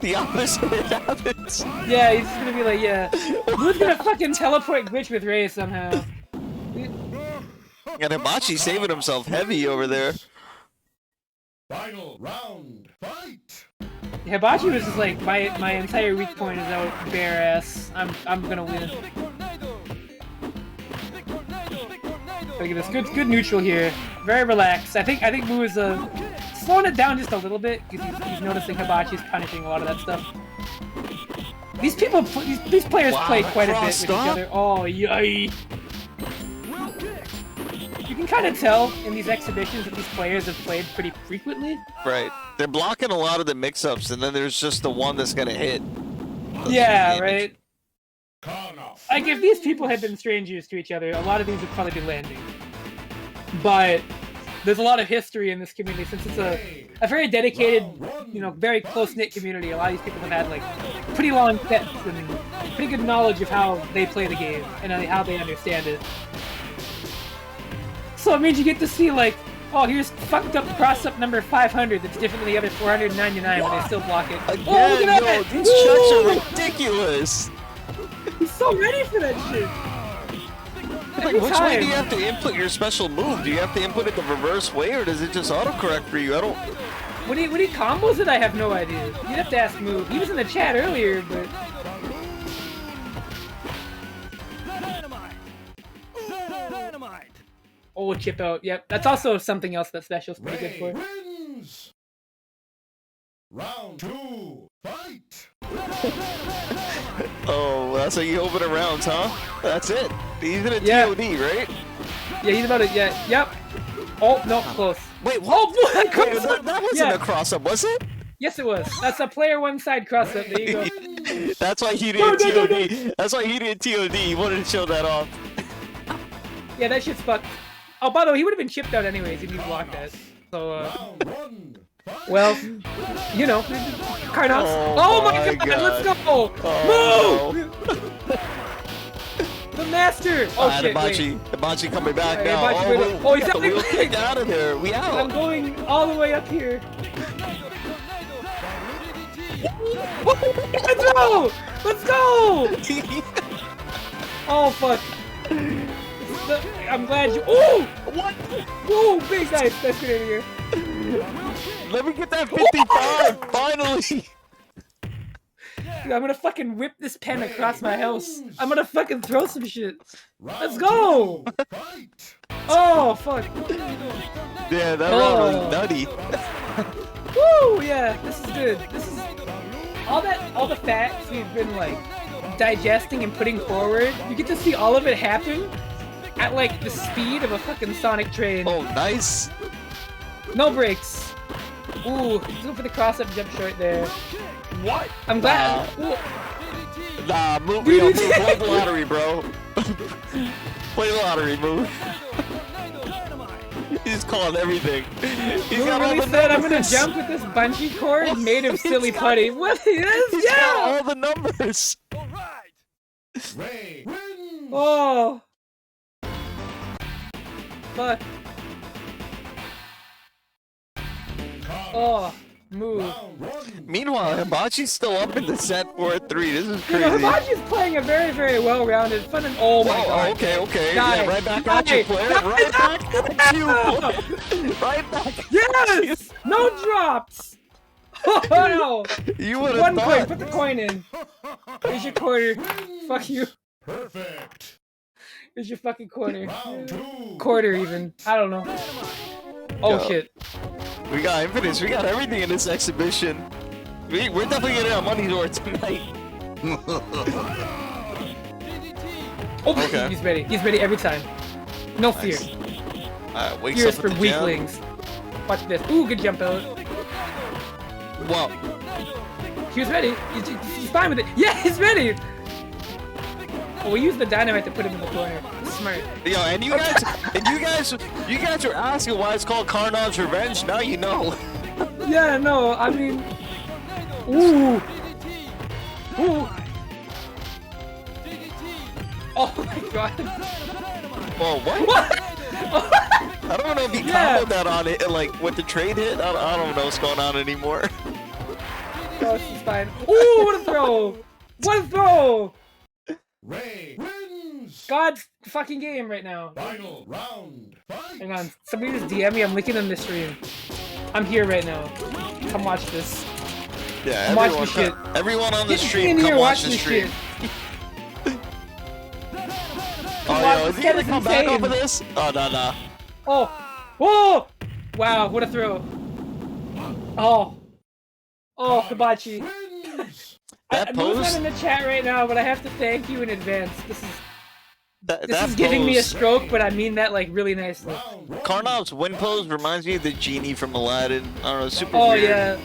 the opposite happens. yeah, he's just gonna be like, yeah. Moo's gonna fucking teleport glitch with Ray somehow. And Hibachi saving himself heavy over there. Final round, fight! Hibachi was just like, my entire weak point is out bare ass. I'm gonna win. Look at this, good neutral here. Very relaxed. I think Moo is slowing it down just a little bit because he's noticing Hibachi's punishing a lot of that stuff. These players play quite a bit with each other. Oh, yay! You can kind of tell in these exhibitions that these players have played pretty frequently. Right. They're blocking a lot of the mix-ups, and then there's just the one that's gonna hit. Yeah, right. Karnov. Like, if these people had been strangers to each other, a lot of these would probably be landing. But there's a lot of history in this community since it's a very dedicated, you know, very close-knit community. A lot of these people have had, like, pretty long sets and pretty good knowledge of how they play the game and how they understand it. So it means you get to see, like, oh, here's fucked up cross-up number 500 that's different than the other 499 when they still block it. Again, Oh, look at that! these checks are ridiculous. He's so ready for that shit! Like, which way do you have to input your special move? Do you have to input it the reverse way, or does it just autocorrect for you? I don't... When he combos it, I have no idea. You'd have to ask Moo. He was in the chat earlier, but... Oh, chip out. Yep, that's also something else that Special's pretty good for. Wins. Round 2, fight! Oh, that's how you open the rounds, huh? That's it. He's in a Yeah. TOD, right? Yeah, he's about it. Yeah, yep. Oh, no, close. Wait, what? Oh, boy, Wait, that wasn't a cross-up, was it? Yes, it was. That's a player one-side cross-up. There you go. That's why he didn't TOD. That's why he didn't TOD. He wanted to show that off. Yeah, that shit's fucked. Oh, by the way, he would have been chipped out anyways if he blocked that. So, Round 1, fight! well, you know, Karnov. Oh, my god, let's go! Oh, Move! The master! Oh shit, wait. Hibachi coming back Alright, now. Hibachi, wait, oh, he's we'll out. get out of there. We I'm out. going all the way up here. Let's go! Let's go! Oh fuck. I'm glad you. Ooh! What? Ooh, big nice. That's good in here. Let me get that 55, finally. Dude, I'm gonna fucking whip this pen across my house. I'm gonna fucking throw some shit. Let's go! Fight! Oh fuck. Yeah, that round was nutty. Woo! Yeah, this is good. This is all the facts we've been like digesting and putting forward, you get to see all of it happen at like the speed of a fucking Sonic train. Oh, nice. No brakes. Ooh, let's go for the cross-up jump short there. What? I'm glad. Nah, move, yo, move, play the lottery, bro. Play the lottery, move. He's calling everything. He's Who got all really the said I'm gonna numbers. jump with this bungee cord made of silly putty? What is? He's Yeah! got all the numbers. Ray wins. Oh. Fuck. Oh. Move. Round one. Meanwhile, Hibachi's still up in the set 4-3. This is You know, crazy. Hibachi's playing a very, very well-rounded, fun and oh my god. Okay, okay. Die. Yeah, right back at you, Die. player. Die. Right back at you, player. Right back. Yes! No drops! Oh, You would have one coin, thought. put the coin in. Here's your quarter. Fuck you. Perfect. Here's your fucking quarter. Round two. Quarter even. I don't know. Oh Yo. shit. We got Infinites. We got everything in this exhibition. We're definitely getting our money's worth tonight. Oh, Okay. he's ready. He's ready every time. No fear. Nice. Wakes Fear is up for at the jam. weaklings. Watch this. Ooh, good jump out. Wow. He was ready. He's fine with it. Yeah, he's ready. Oh, we used the dynamite to put him in the corner. Smart. Yo, and you guys are asking why it's called Karnov's Revenge. Now you know. Yeah, no, I mean. Ooh. Ooh. Oh my god. Whoa, what? What? I don't know if he Yeah. comboed that on it, like with the trade hit. I don't know what's going on anymore. Oh, she's fine. Ooh, what a throw! What a throw! Ray wins. God's fucking game right now. Final round. Fight. Hang on. Somebody just DM me. I'm linking in the stream. I'm here right now. Come watch this. Yeah, Come watch the shit. Everyone on the Get stream, in here, come watch watch the this stream. shit. Oh, watch yo, is this he shit, gonna it's come back insane. off of this? Oh, no. Oh! Whoa! Wow, what a throw. Oh. Oh, Hibachi. Wins. That Move's pose, not in the chat right now, but I have to thank you in advance. This that is giving me a pose, stroke, but I mean that like really nicely. Round one. Karnov's win pose reminds me of the genie from Aladdin. I don't know, super Oh weird. yeah.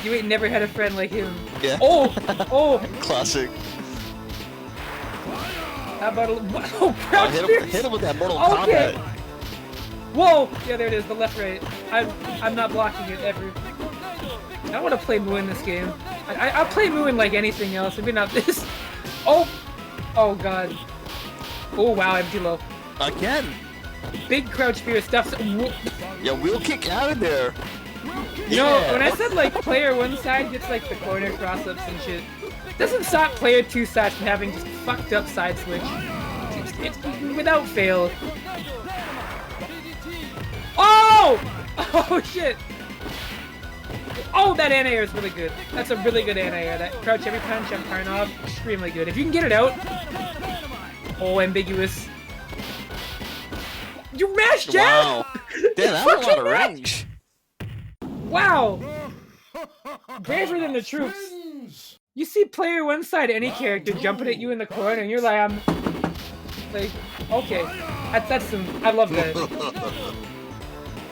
You ain't never had a friend like him. Yeah. Oh! Oh! Classic. How about a oh, Oh, crouch hit fierce. him with that Mortal Okay. Kombat. Whoa! Yeah, there it is, the left right. I'm not blocking it ever. I want to play Moo in this game. I'll play Moo in like anything else, maybe not this. Oh! Oh god. Oh wow, empty low. Again. Big crouch fear stuff. Yeah, wheel kick out of there. You know, Yeah. when I said like player one side gets like the corner cross-ups and shit, doesn't stop player two sides from having just fucked up side switch. It's without fail. Oh! Oh shit! Oh, that anti-air is really good. That's a really good anti-air. That crouch every punch on Karnov, extremely good. If you can get it out. Oh, ambiguous. You mashed jab! Wow. Damn, that was a lot of range. Wow! Braver than the troops. Wins. You see player one side any character jumping at you in the corner and you're like, I'm like, okay. That's some I love that.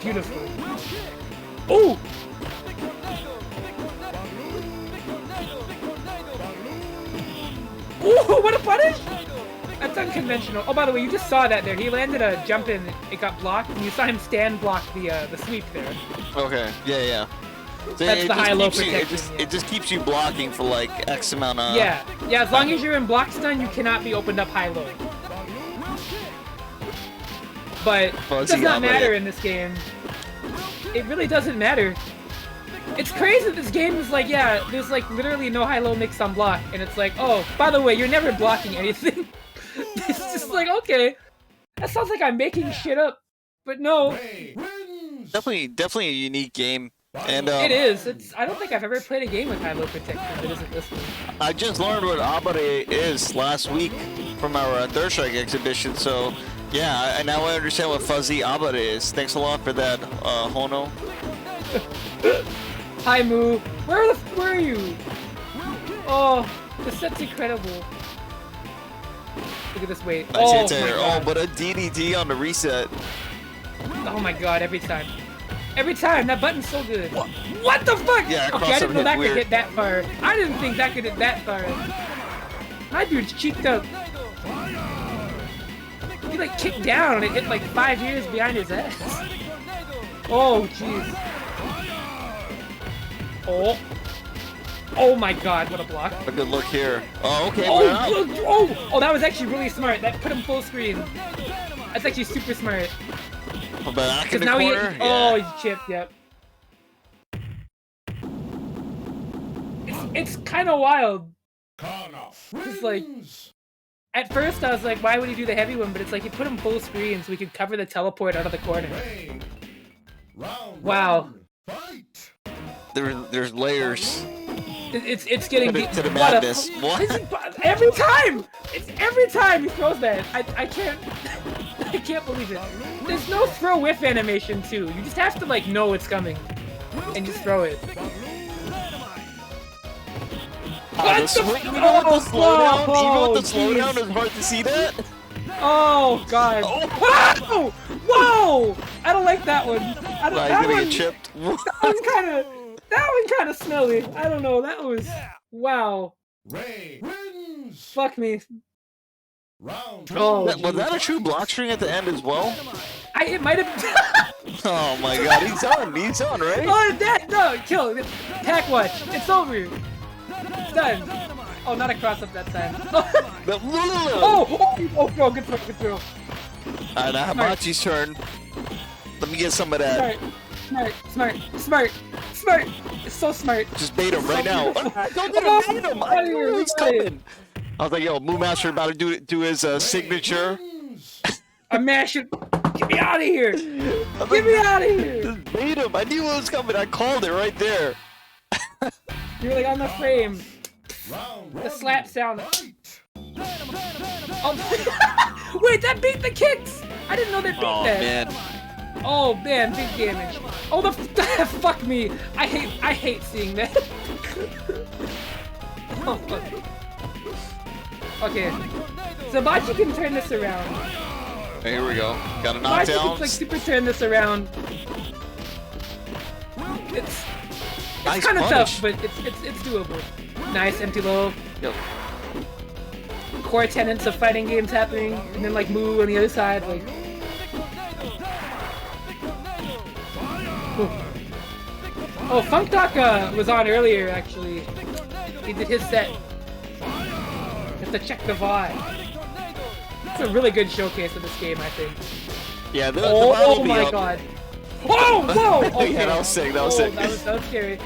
Beautiful. Ooh! Ooh, what a punish! That's unconventional. Oh, by the way, you just saw that there. He landed a jump in, it got blocked, and you saw him stand block the sweep there. Okay. Yeah. So That's it the just high-low keeps you- protection, yeah. It just keeps you blocking for like X amount of. Yeah, as long as you're in block stun, you cannot be opened up high-low. But it Fuzzy does not Goblet. matter in this game. It really doesn't matter. It's crazy that this game is like, yeah, there's like literally no high-low mix on block, and it's like, oh, by the way, you're never blocking anything. It's just like, okay, that sounds like I'm making shit up, but no, Ray wins. Definitely a unique game. And it is. I don't think I've ever played a game with high-low protection that isn't this one. I just learned what Abare is last week from our Third Strike exhibition. So yeah, now I understand what fuzzy Abare is. Thanks a lot for that, Hono. Hi, Moo. Where are you? Oh, the set's incredible. Look at this weight. Nice Oh anti-air. my Oh, god. but a DDT on the reset. Oh my god, every time. Every time, that button's so good. What the fuck? Yeah, okay, I didn't know crossover that hit could hit that far. I didn't think that could hit that far. My dude's cheeked up. He like kicked down and it hit like 5 years behind his ass. Oh, jeez. Oh. Oh my god, what a block. A good look here. Oh, okay. Oh, that was actually really smart. That put him full screen. That's actually super smart. Back in the Now corner. oh, Yeah. he's chipped, yep. It's kind of wild. Karnov It's like, wins. at first I was like, why would he do the heavy one? But it's like he put him full screen so we could cover the teleport out of the corner. Ray. Round Wow. 1. Fight. There's layers It's getting to the what a- madness. What? Every time! It's every time he throws that. I can't I can't believe it. There's no throw whiff animation too. You just have to like know it's coming and just throw it. What the Even with the slowdown, jeez. it's hard to see that. Oh god. Oh. Whoa! Whoa! I don't like that one. I don't Nah, he's that gonna one, get chipped. that one kinda smelly. I don't know. That was wow. Ray wins. Fuck me. Round Oh, Was that a true block string at the end as well? It might have Oh my god, he's on, right? Oh, that no, kill. Pack watch. It's over. It's done. Oh, not a cross up that time. Oh, good throw. Alright, now Hibachi's turn. Let me get some of that. Smart. It's so smart. Just bait him right now. Don't bait him. I knew he was coming. I was like, yo, MooMaster about to do his signature. wins. I'm mashing. Get me out of here. I'm Get me out of here. Just bait him. I knew it was coming. I called it right there. You're like on the frame. Round The 1. slap sound. Fight. Oh. Wait, that beat the kicks. I didn't know that beat Oh that. man. Oh man, big damage. Oh the fuck me. I hate seeing that. Oh fuck. Okay. So Bachi can turn this around. Here we go. Got a Bachi knockdown. can like super turn this around. It's Nice kind of punish. tough, but it's doable. Nice empty low. Yo, Core tenets of fighting games happening, and then like Moo on the other side, like. Oh, Funkdoc was on earlier actually. He did his set. Have to check the vibe. It's a really good showcase of this game, I think. yeah, the Oh, battle will be my up. god. Whoa! Okay. Yeah, that was sick. That was sick. That was scary.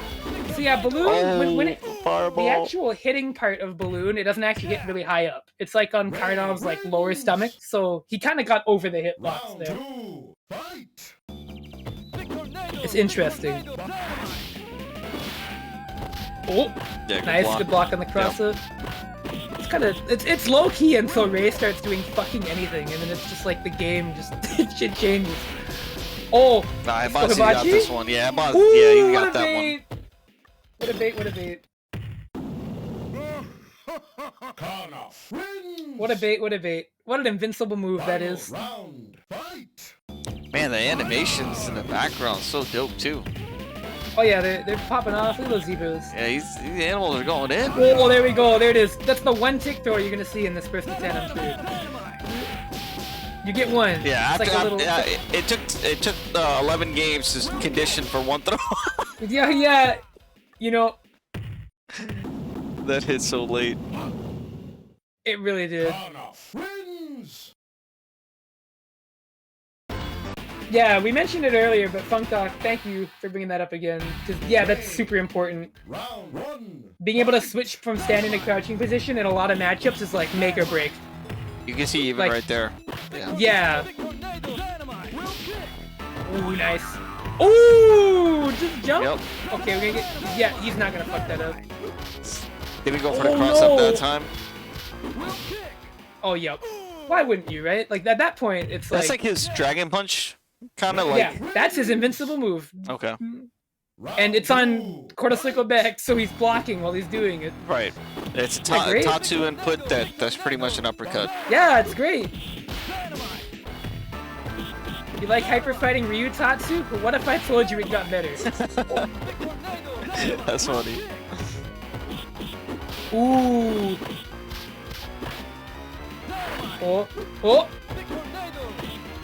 So yeah, Balloon, when it, Fireball. the actual hitting part of Balloon, it doesn't actually hit really high up. It's like on Karnov's like lower stomach, so he kind of got over the hitbox Round there. 2. Fight. It's interesting. Oh, Yeah, nice, good block on the crossover. It's kind of it's low key until Ray starts doing fucking anything, and then it's just like the game just shit changes. Oh, Nah, let's go Hibachi got Hibachi. this one. Yeah, Hibachi, Ooh, yeah, he what got a that bait. What a bait! What a bait! Karnov wins. What a bait! What a bait! What an invincible move that Final is. Round. Fight. one. Man, the animations in the background so dope too. Oh yeah, they're popping off. Look at those zebras. Yeah, these animals are going in. Oh, there we go. There it is. That's the one tick throw you're gonna see in this first 10, I'm sure. You get one. Yeah, it's after, like a little. yeah, it took 11 games to condition for one throw. Yeah. You know, That hit so late. it really did. Karnov wins. Yeah, we mentioned it earlier, but Funkdoc, thank you for bringing that up again. Because yeah, that's super important. Round 1. Being able to switch from standing to crouching position in a lot of matchups is like make or break. You can see even Like- right there. Yeah. Yeah. Ooh, nice. Ooh, just jump. Yep. Okay, we're gonna get. Yeah, he's not gonna fuck that up. Didn't go for the Oh, cross up no. that time. Oh, yep. Why wouldn't you, right? Like at that point, it's That's like his dragon punch, kind of like. yeah, that's his invincible move, Okay. Round and it's on 2. quarter circle back, so he's blocking while he's doing it. Right. It's a that great? Tatsu input that's pretty much an uppercut. Yeah, it's great. You like hyper fighting Ryu Tatsu? But what if I told you it got better? That's funny. Ooh. Oh. Oh.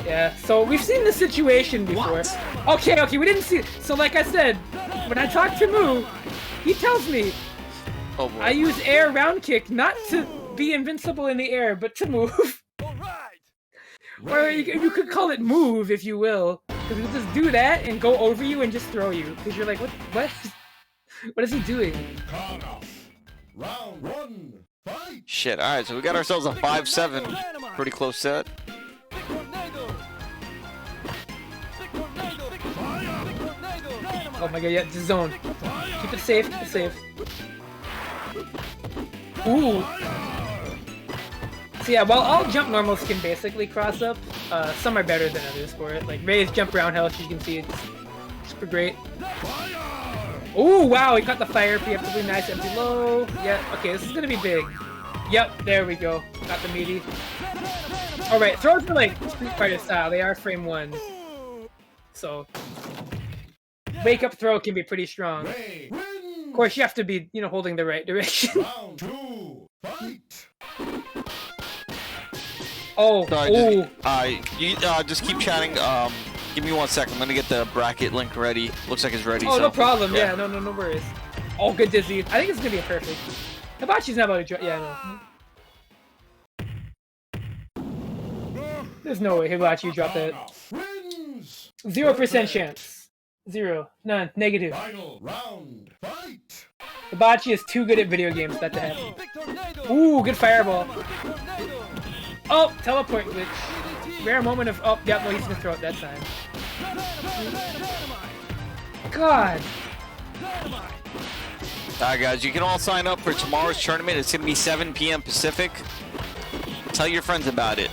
Yeah, so we've seen this situation before. What? Okay, we didn't see it. So like I said, when I talk to Moo, he tells me Oh boy. I use air round kick not to be invincible in the air, but to move. Or you could call it move, if you will. Because he'll just do that and go over you and just throw you. Because you're like, what? What is he doing? Karnov. Round 1. Fight. Shit, alright, so we got ourselves a 5-7. Pretty close set. Oh my god, yeah, just zone. Keep it safe, keep it safe. Ooh. So yeah, while all jump normals can basically cross up, some are better than others for it. Like Ray's jump roundhouse, you can see it's super great. Ooh, wow, he got the fire preemptively, nice empty low. Yeah, okay, this is gonna be big. Yep, there we go. Got the meaty. Alright, throws are like Street Fighter style, they are frame 1. So, wake up throw can be pretty strong. Of course, you have to be, holding the right direction. Round 2. Fight. Oh, You just keep chatting. Give me 1 second. I'm gonna get the bracket link ready. Looks like it's ready. Oh, so. no problem. Yeah, no worries. Oh, good dizzy. I think it's gonna be a perfect. Hibachi's not about to drop. Yeah, no. There's no way Hibachi dropped that. 0% chance. 0. None. Negative. Final round. Fight. Hibachi is too good at video games for that to happen. Ooh, good fireball. Oh, teleport glitch. Rare moment of. Oh, yeah, no, he's gonna throw it that time. God. Alright, guys, you can all sign up for tomorrow's tournament. It's gonna be 7 p.m. Pacific. Tell your friends about it.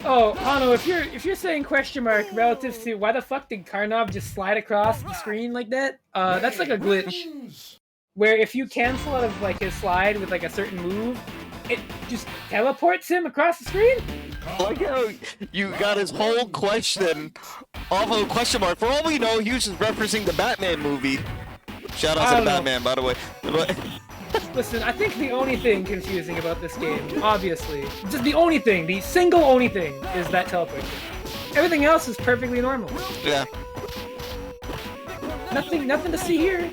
Oh, Hano, if you're saying question mark relative to why the fuck did Karnov just slide across the screen like that? That's like a glitch. Where if you cancel out of like his slide with like a certain move, it just teleports him across the screen? Like how you got his whole question off of a question mark. For all we know, he was just referencing the Batman movie. Shout out to the Batman, by the way. Listen, I think the only thing confusing about this game, obviously, just the only thing, the single only thing, is that teleport thing. Everything else is perfectly normal. Yeah. Nothing to see here.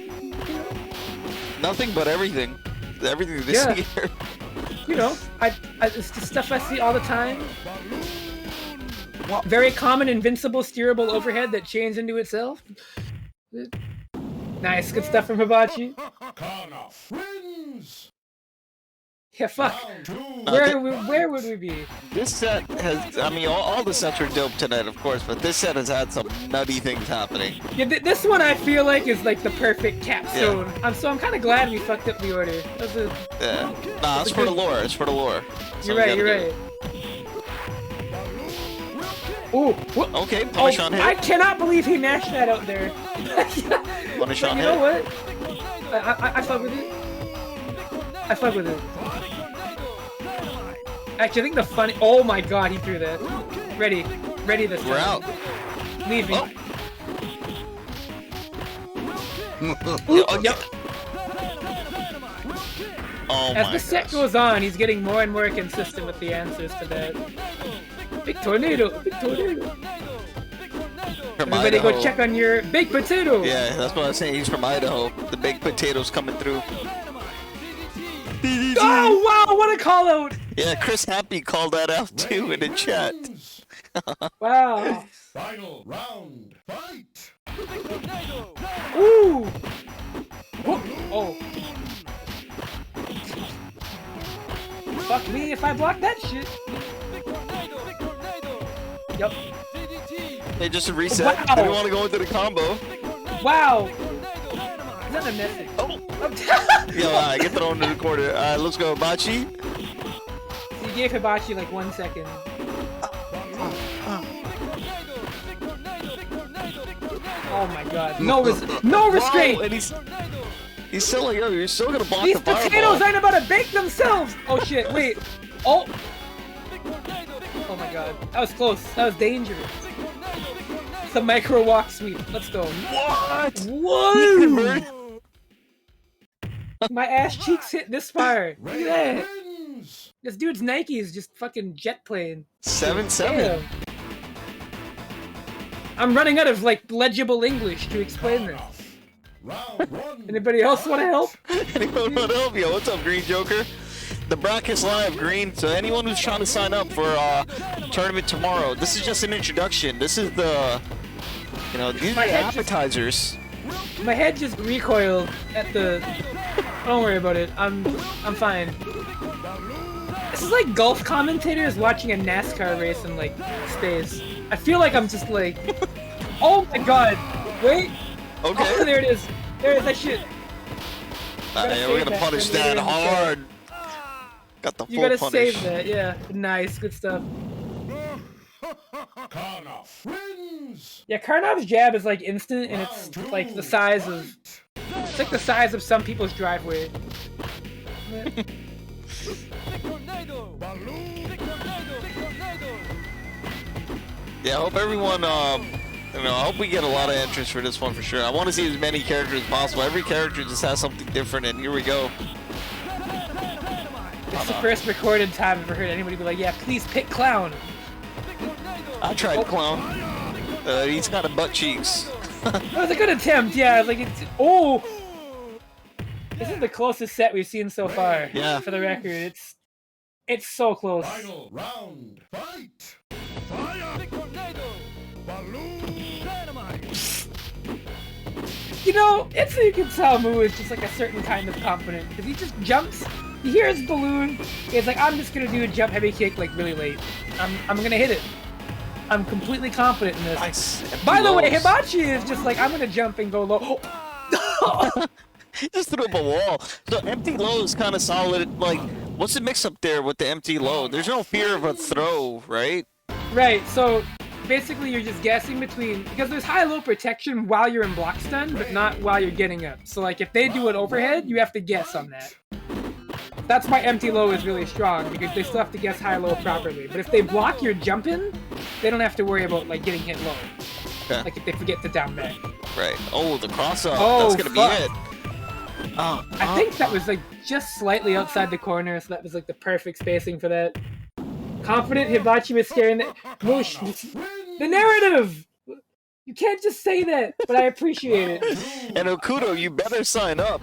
Nothing but everything. Everything to see here. It's the stuff I see all the time. Very common invincible steerable overhead that chains into itself. Nice, good stuff from Hibachi. Yeah, fuck. Where would we be? This set has, all the sets are dope tonight, of course, but this set has had some nutty things happening. Yeah, this one I feel like is like the perfect capstone. Yeah. I'm kind of glad we fucked up the order. Yeah. Nah, it's for the lore. It's for the lore. You're right. Ooh. Okay, punish on hit. I cannot believe he mashed that out there. Punish on hit. You know what? I fuck with it. I fuck with it. Actually, I think the funny. Oh my god, he threw that. Ready this time. We're out. Leave me. Yep. Oh As the set goes on, he's getting more and more consistent with the answers to that. Big tornado. Everybody Idaho. go check on your baked potato. Yeah, that's what I was saying. He's from Idaho. The baked potatoes coming through. Oh wow, what a call out! Yeah, Chris Happy called that out too in the chat. Wow. Final round. Fight. Ooh. Oh. Fuck me if I block that shit. Yep. Hey, just a reset. Wow. I didn't want to go into the combo. Wow. Is that a message? Oh. Yeah, get thrown into the corner. Let's go, Hibachi. So you gave Hibachi like 1 second. Oh my god. No restraint. Wow, and he's... He's still like, yo, you're still gonna block These the fireball. potatoes aren't about to bake themselves! Oh shit, wait. Oh! Oh my god. That was close. That was dangerous. It's the micro walk sweep. Let's go. What? Whoa! My ass cheeks hit this far. Look at that. Wins. This dude's Nike is just fucking jet plane. 7-7. Damn. I'm running out of like legible English to explain this. Round one. Anybody else want to help? Anyone want to help you? What's up, Green Joker? The bracket's live, Green. So anyone who's trying to sign up for tournament tomorrow, this is just an introduction. This is the, you know, these are the appetizers. My head just recoiled at the. Don't worry about it. I'm fine. This is like golf commentators watching a NASCAR race in like space. I feel like I'm just like, oh my god, wait. Okay. Oh, there it is. There it is. That shit. Yeah, we're gonna punish that hard. Got the full You gotta punish. save that. Yeah. Nice. Good stuff. Karnov wins. Yeah, Karnov's jab is like instant, and it's like the size of. It's like the size of some people's driveway. Yeah, I hope everyone, you know, I hope we get a lot of interest for this one for sure. I want to see as many characters as possible. Every character just has something different, and here we go. It's the first recorded time I've ever heard anybody be like, "Yeah, please pick clown." I tried clown. He's got a butt cheeks. That was a good attempt. Yeah, like it's. Oh. This is the closest set we've seen so far. Yeah. For the record, it's so close. Final round. Fight. Fire. Balloon. Dynamite. You know, it's you can tell Moo is just like a certain kind of confident because he just jumps. He hears balloon. He's like, I'm just gonna do a jump heavy kick like really late. I'm gonna hit it. I'm completely confident in this. Nice. By the way, Hibachi is just like, I'm gonna jump and go low. He just threw up a wall. So empty low is kind of solid. Like, what's the mix up there with the empty low? There's no fear of a throw, right? Right, so basically you're just guessing between, because there's high-low protection while you're in block stun, but not while you're getting up. So like if they do an overhead, you have to guess on that. That's why empty low is really strong, because they still have to guess high-low properly. But if they block your jump in, they don't have to worry about like getting hit low. Okay. Like if they forget to down back. Right. Oh, the cross up. Oh, That's gonna fuck. be it. I think that was like just slightly outside the corner, so that was like the perfect spacing for that. Confident Hibachi was scaring the Moosh. The narrative! You can't just say that, but I appreciate it. And Okudo, you better sign up.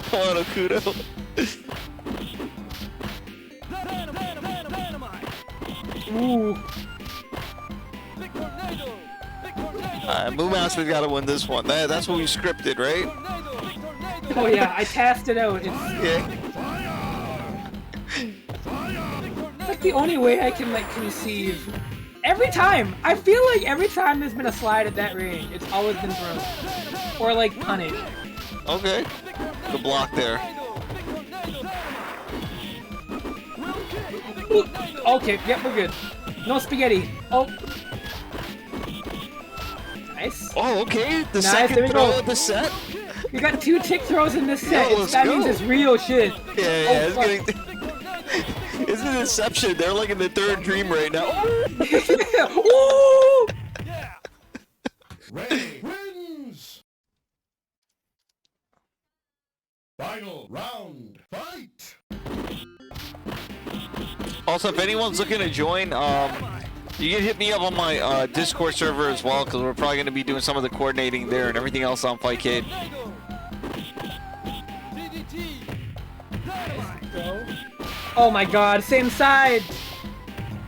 Come on, Okudo. Ooh. MooMaster's got to win this one. That's what we scripted, right? Oh yeah, I tasked it out. It's Yeah. like the only way I can like conceive. Every time! I feel like every time there's been a slide at that range, it's always been thrown. Or like punished. Okay. The block there. Ooh. Okay, yep, we're good. No spaghetti. Oh. Nice. Oh, okay. The Nice, there second we throw go. of the set. We got 2 tick throws in this set. Yo, let's That go. means it's real shit. Yeah, Oh, fuck. it's getting. It's an Inception. They're like in the third dream right now. Ooh! Ray wins. Final round. Fight. Also, if anyone's looking to join, you can hit me up on my Discord server as well, because we're probably going to be doing some of the coordinating there and everything else on Fightcade. Oh my god, same side!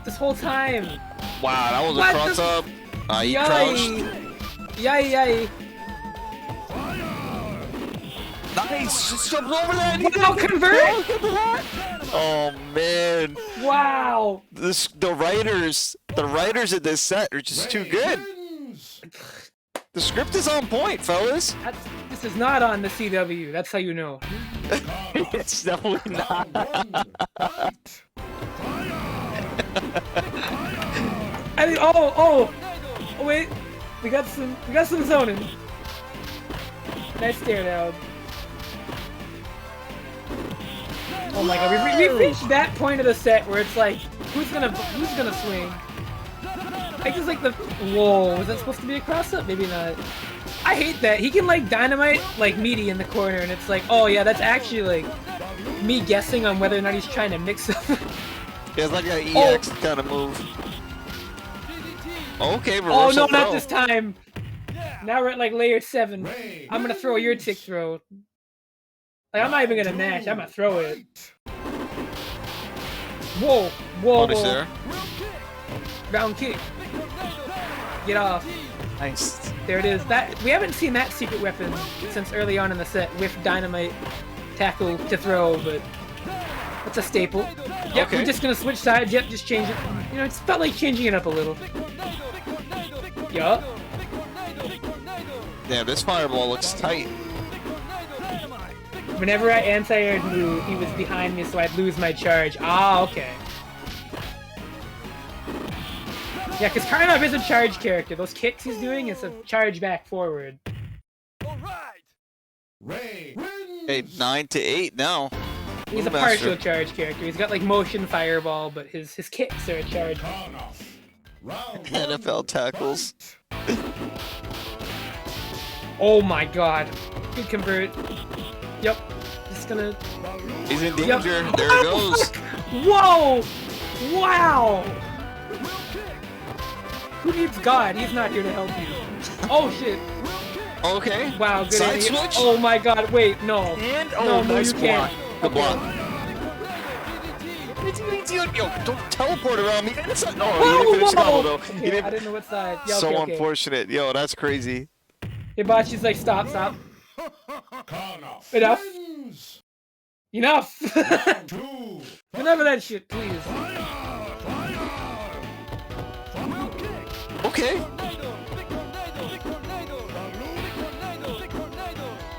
This whole time! Wow, that was a What cross the- up. He Yay! crouched. Yay, yay! Nice! Just jumped over that. Wow, convert! Oh man, Wow! the writers of this set are just too good. Wins. The script is on point, fellas. This is not on the CW, that's how you know. It's definitely not. Round one. Fight. I mean, oh, wait. We got some zoning. Nice stare down. Oh my god, we reached that point of the set where it's like, who's gonna swing? I just like the whoa, was that supposed to be a cross up? Maybe not. I hate that. He can like dynamite like meaty in the corner and it's like, oh yeah, that's actually like me guessing on whether or not he's trying to mix up. Yeah, it's like an EX kind of move. Okay, reversal oh no, throw. not this time. Now we're at like layer 7. I'm gonna throw your tick throw. Like I'm not even gonna mash, I'm gonna throw it. Whoa, whoa, Punish whoa. there. Round kick. Get off. Nice. There it is. That we haven't seen that secret weapon since early on in the set with dynamite tackle to throw, but it's a staple. Yep, Okay. we're just gonna switch sides. Yep, just change it. You know, it's felt like changing it up a little. Yup. Yeah, this fireball looks tight. Whenever I anti-aired move, he was behind me, so I'd lose my charge. Ah, okay. Yeah, because Karnov is a charge character. Those kicks he's doing is a charge back forward. Ray wins. Hey, 9-8 now. He's a MooMaster. partial charge character. He's got like motion fireball, but his kicks are a charge. Karnov. Round NFL tackles. Oh my god. Good convert. Yep. Just gonna... He's in Yep. danger. There it goes. Whoa! Wow! Who needs God? He's not here to help you. Oh shit. Okay. Wow, good Side idiot. switch. Oh my god, wait, no. And No, no, nice you block. can't. Good block. Yo, don't teleport around me. That's not, no, he didn't finish the combo though. He Okay, I didn't. didn't know what side. Yeah, So okay. unfortunate. Yo, that's crazy. Hibachi's like, stop, stop. Karnov Enough. wins. Enough! Round 2. Enough of that shit, please. Okay.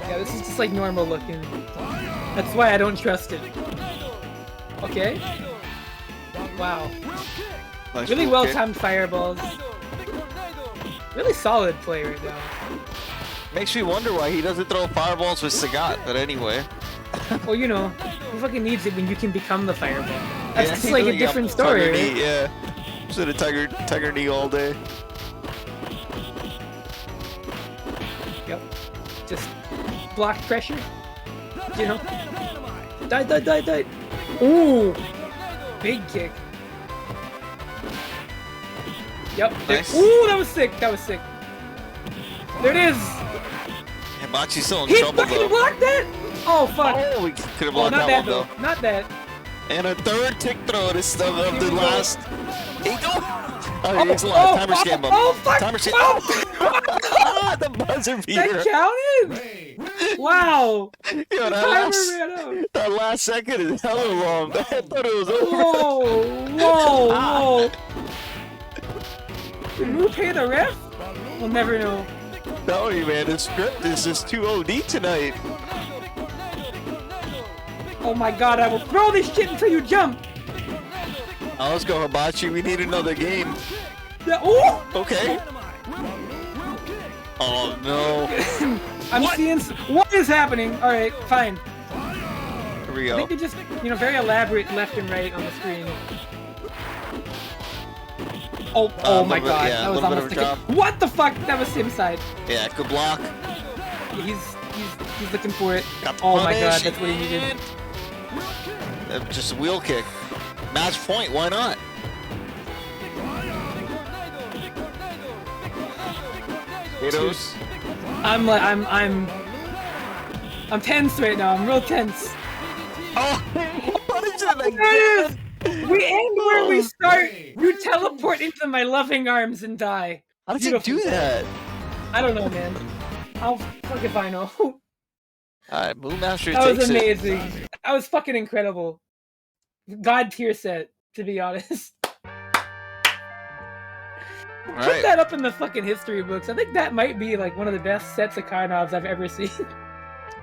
Yeah, this is just like normal looking. That's why I don't trust it. Okay. Wow. Nice Really move, well kid. timed fireballs. Really solid play right now. Makes me wonder why he doesn't throw fireballs with Sagat, but anyway. Well, you know, who fucking needs it when you can become the fireball? That's Yeah, just like a yeah, different story, Tiger right? knee, yeah. Just a tiger knee all day. Yep. Just block pressure. You know? Die, die, die, die. Ooh! Big kick. Yep. There. Nice. Ooh, that was sick. That was sick. There it is. Hibachi's still in He trouble fucking though. blocked that? Oh, fuck. Oh, we could have Oh, blocked not that that one though. though. Not that. And a third tick throw this stuff of Here the we go. last. Hey, oh, he's alive. Timer scam him. Oh, fuck. Timer scam. Oh, The buzzer beater. that counted? Ray wins. Wow. Yo, The that timer last, ran out. that last second is hella long. I thought it was over. Whoa, whoa, whoa. Did Moo pay the ref? We'll never know. Tell you, man, the script is just too OD tonight. Oh my god, I will throw this shit until you jump. Oh, let's go, Hibachi. We need another game. Yeah, ooh! Okay. Oh, no. I'm seeing... What is happening? Alright, fine. Here we I go. think they just, you know, very elaborate left and right on the screen. Oh, oh my little bit- god, yeah, that a was little bit almost of a like a... What the fuck? That was him side. Yeah, good block. He's looking for it. Got the Oh my punish, god, that's what he needed. and just a wheel kick. Match point, why not? Potatoes. I'm tense right now. I'm real tense. Oh, punish it There again. it is! We end where we start. You teleport into my loving arms and die. How did you Beautiful. do that? I don't know, man. I'll fuck if I know. Alright, MooMaster That was takes it. amazing. That was fucking incredible. God tier set, to be honest. Put Alright. that up in the fucking history books. I think that might be like one of the best sets of Karnovs I've ever seen.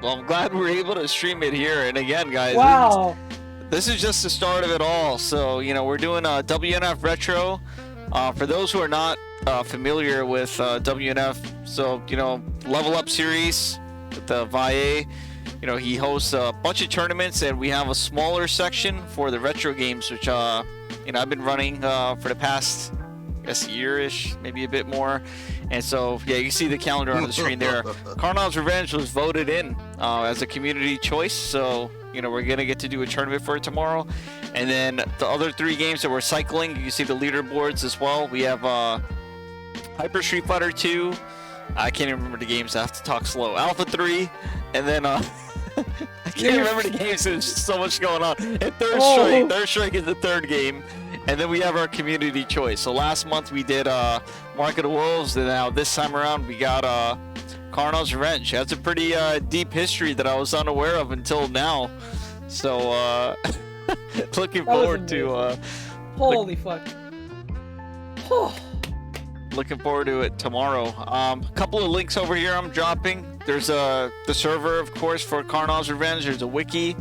Well, I'm glad we're able to stream it here. And again, guys, Wow. this is just the start of it all. So, you know, we're doing a WNF Retro. For those who are not familiar with WNF, so, you know, level up series. the VIA. You know, he hosts a bunch of tournaments, and we have a smaller section for the retro games, which you know, I've been running for the past, I guess, year-ish, maybe a bit more. And so, yeah, you can see the calendar on the screen there. Karnov's Revenge was voted in as a community choice, so you know, we're gonna get to do a tournament for it tomorrow. And then the other 3 games that we're cycling, you can see the leaderboards as well. We have Hyper Street Fighter 2. I can't even remember the games. I have to talk slow. Alpha 3, and then I can't remember the games. There's just so much going on. And Third Strike. Third Strike is the 3rd game. And then we have our community choice. So last month we did Mark of the Wolves, and now this time around we got Karnov's Revenge. That's a pretty deep history that I was unaware of until now. So looking forward to holy fuck. Looking forward to it tomorrow. A couple of links over here I'm dropping. There's the server, of course, for Karnov's Revenge. There's a wiki.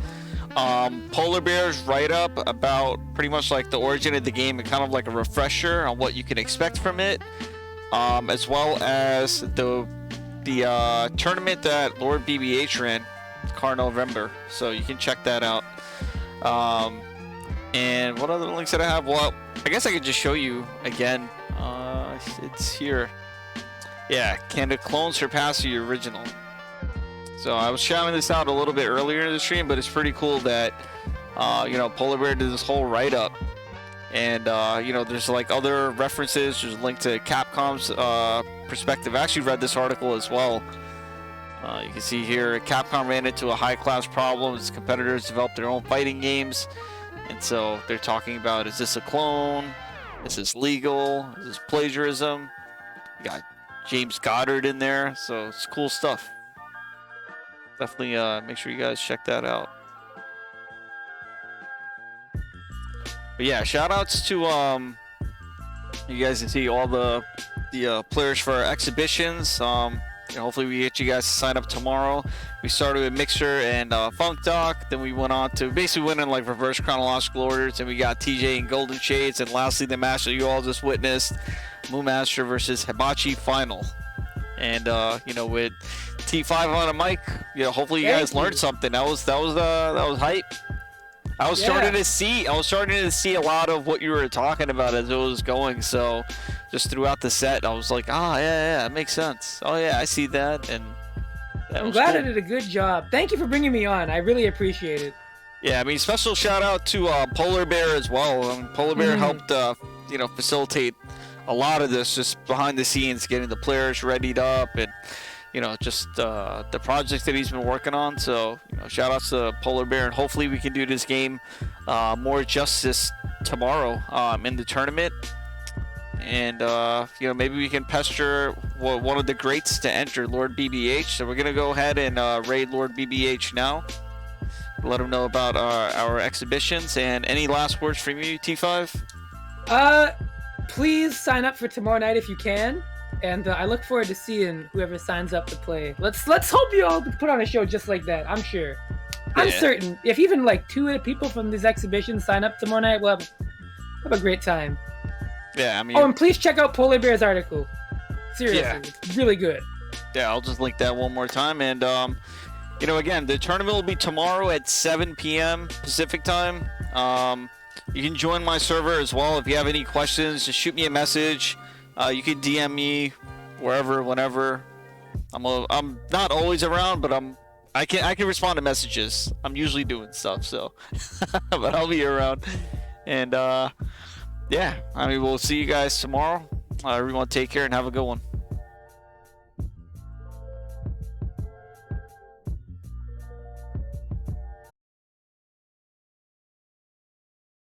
PolarBair's write-up about pretty much like the origin of the game and kind of like a refresher on what you can expect from it, as well as the tournament that Lord BBH ran, Karnovember. So you can check that out. And what other links did I have? Well, I guess I could just show you again. It's here. Yeah, can the clone surpass the original? So I was shouting this out a little bit earlier in the stream, but it's pretty cool that you know, PolarBair did this whole write-up, and you know, there's like other references. There's a link to Capcom's perspective. I actually read this article as well. You can see here, Capcom ran into a high-class problem as competitors developed their own fighting games, and so they're talking about, is this a clone? Is this legal? Is this plagiarism? You got James Goddard in there, so it's cool stuff. Definitely make sure you guys check that out. But yeah, shout outs to you guys can see all the players for our exhibitions. You know, hopefully we get you guys to sign up tomorrow. We started with Mixer and Funkdoc, then we went on to basically went in like reverse chronological orders, and we got TJ and Golden Shades, and lastly the match that you all just witnessed, MooMaster versus hibachifinal. And you know, with T5 on a mic, you know, hopefully you guys learned something. That was hype. I was starting to see a lot of what you were talking about as it was going. So just throughout the set, I was like, yeah, it makes sense. Oh yeah, I see that. And I'm glad I did a good job. Thank you for bringing me on. I really appreciate it. Yeah, I mean, special shout out to PolarBair as well. PolarBair helped you know, facilitate a lot of this just behind the scenes, getting the players readied up, and you know, just the projects that he's been working on. So, you know, shout outs to PolarBair, and hopefully we can do this game more justice tomorrow in the tournament. And you know, maybe we can pester one of the greats to enter, Lord BBH. So we're gonna go ahead and raid Lord BBH now. Let him know about our exhibitions. And any last words from you, T5? Please sign up for tomorrow night if you can, and I look forward to seeing whoever signs up to play. Let's hope you all put on a show just like that. I'm sure. I'm certain if even like 2 people from these exhibitions sign up tomorrow night, we'll have a great time. Yeah, I mean. Oh, and please check out PolarBair's article. Seriously, it's really good. Yeah, I'll just link that one more time. And you know, again, the tournament will be tomorrow at 7 p.m. Pacific time. You can join my server as well. If you have any questions, just shoot me a message. You can DM me wherever, whenever. I'm not always around, but I can respond to messages. I'm usually doing stuff, so but I'll be around. And yeah, I mean, we'll see you guys tomorrow. Everyone take care and have a good one.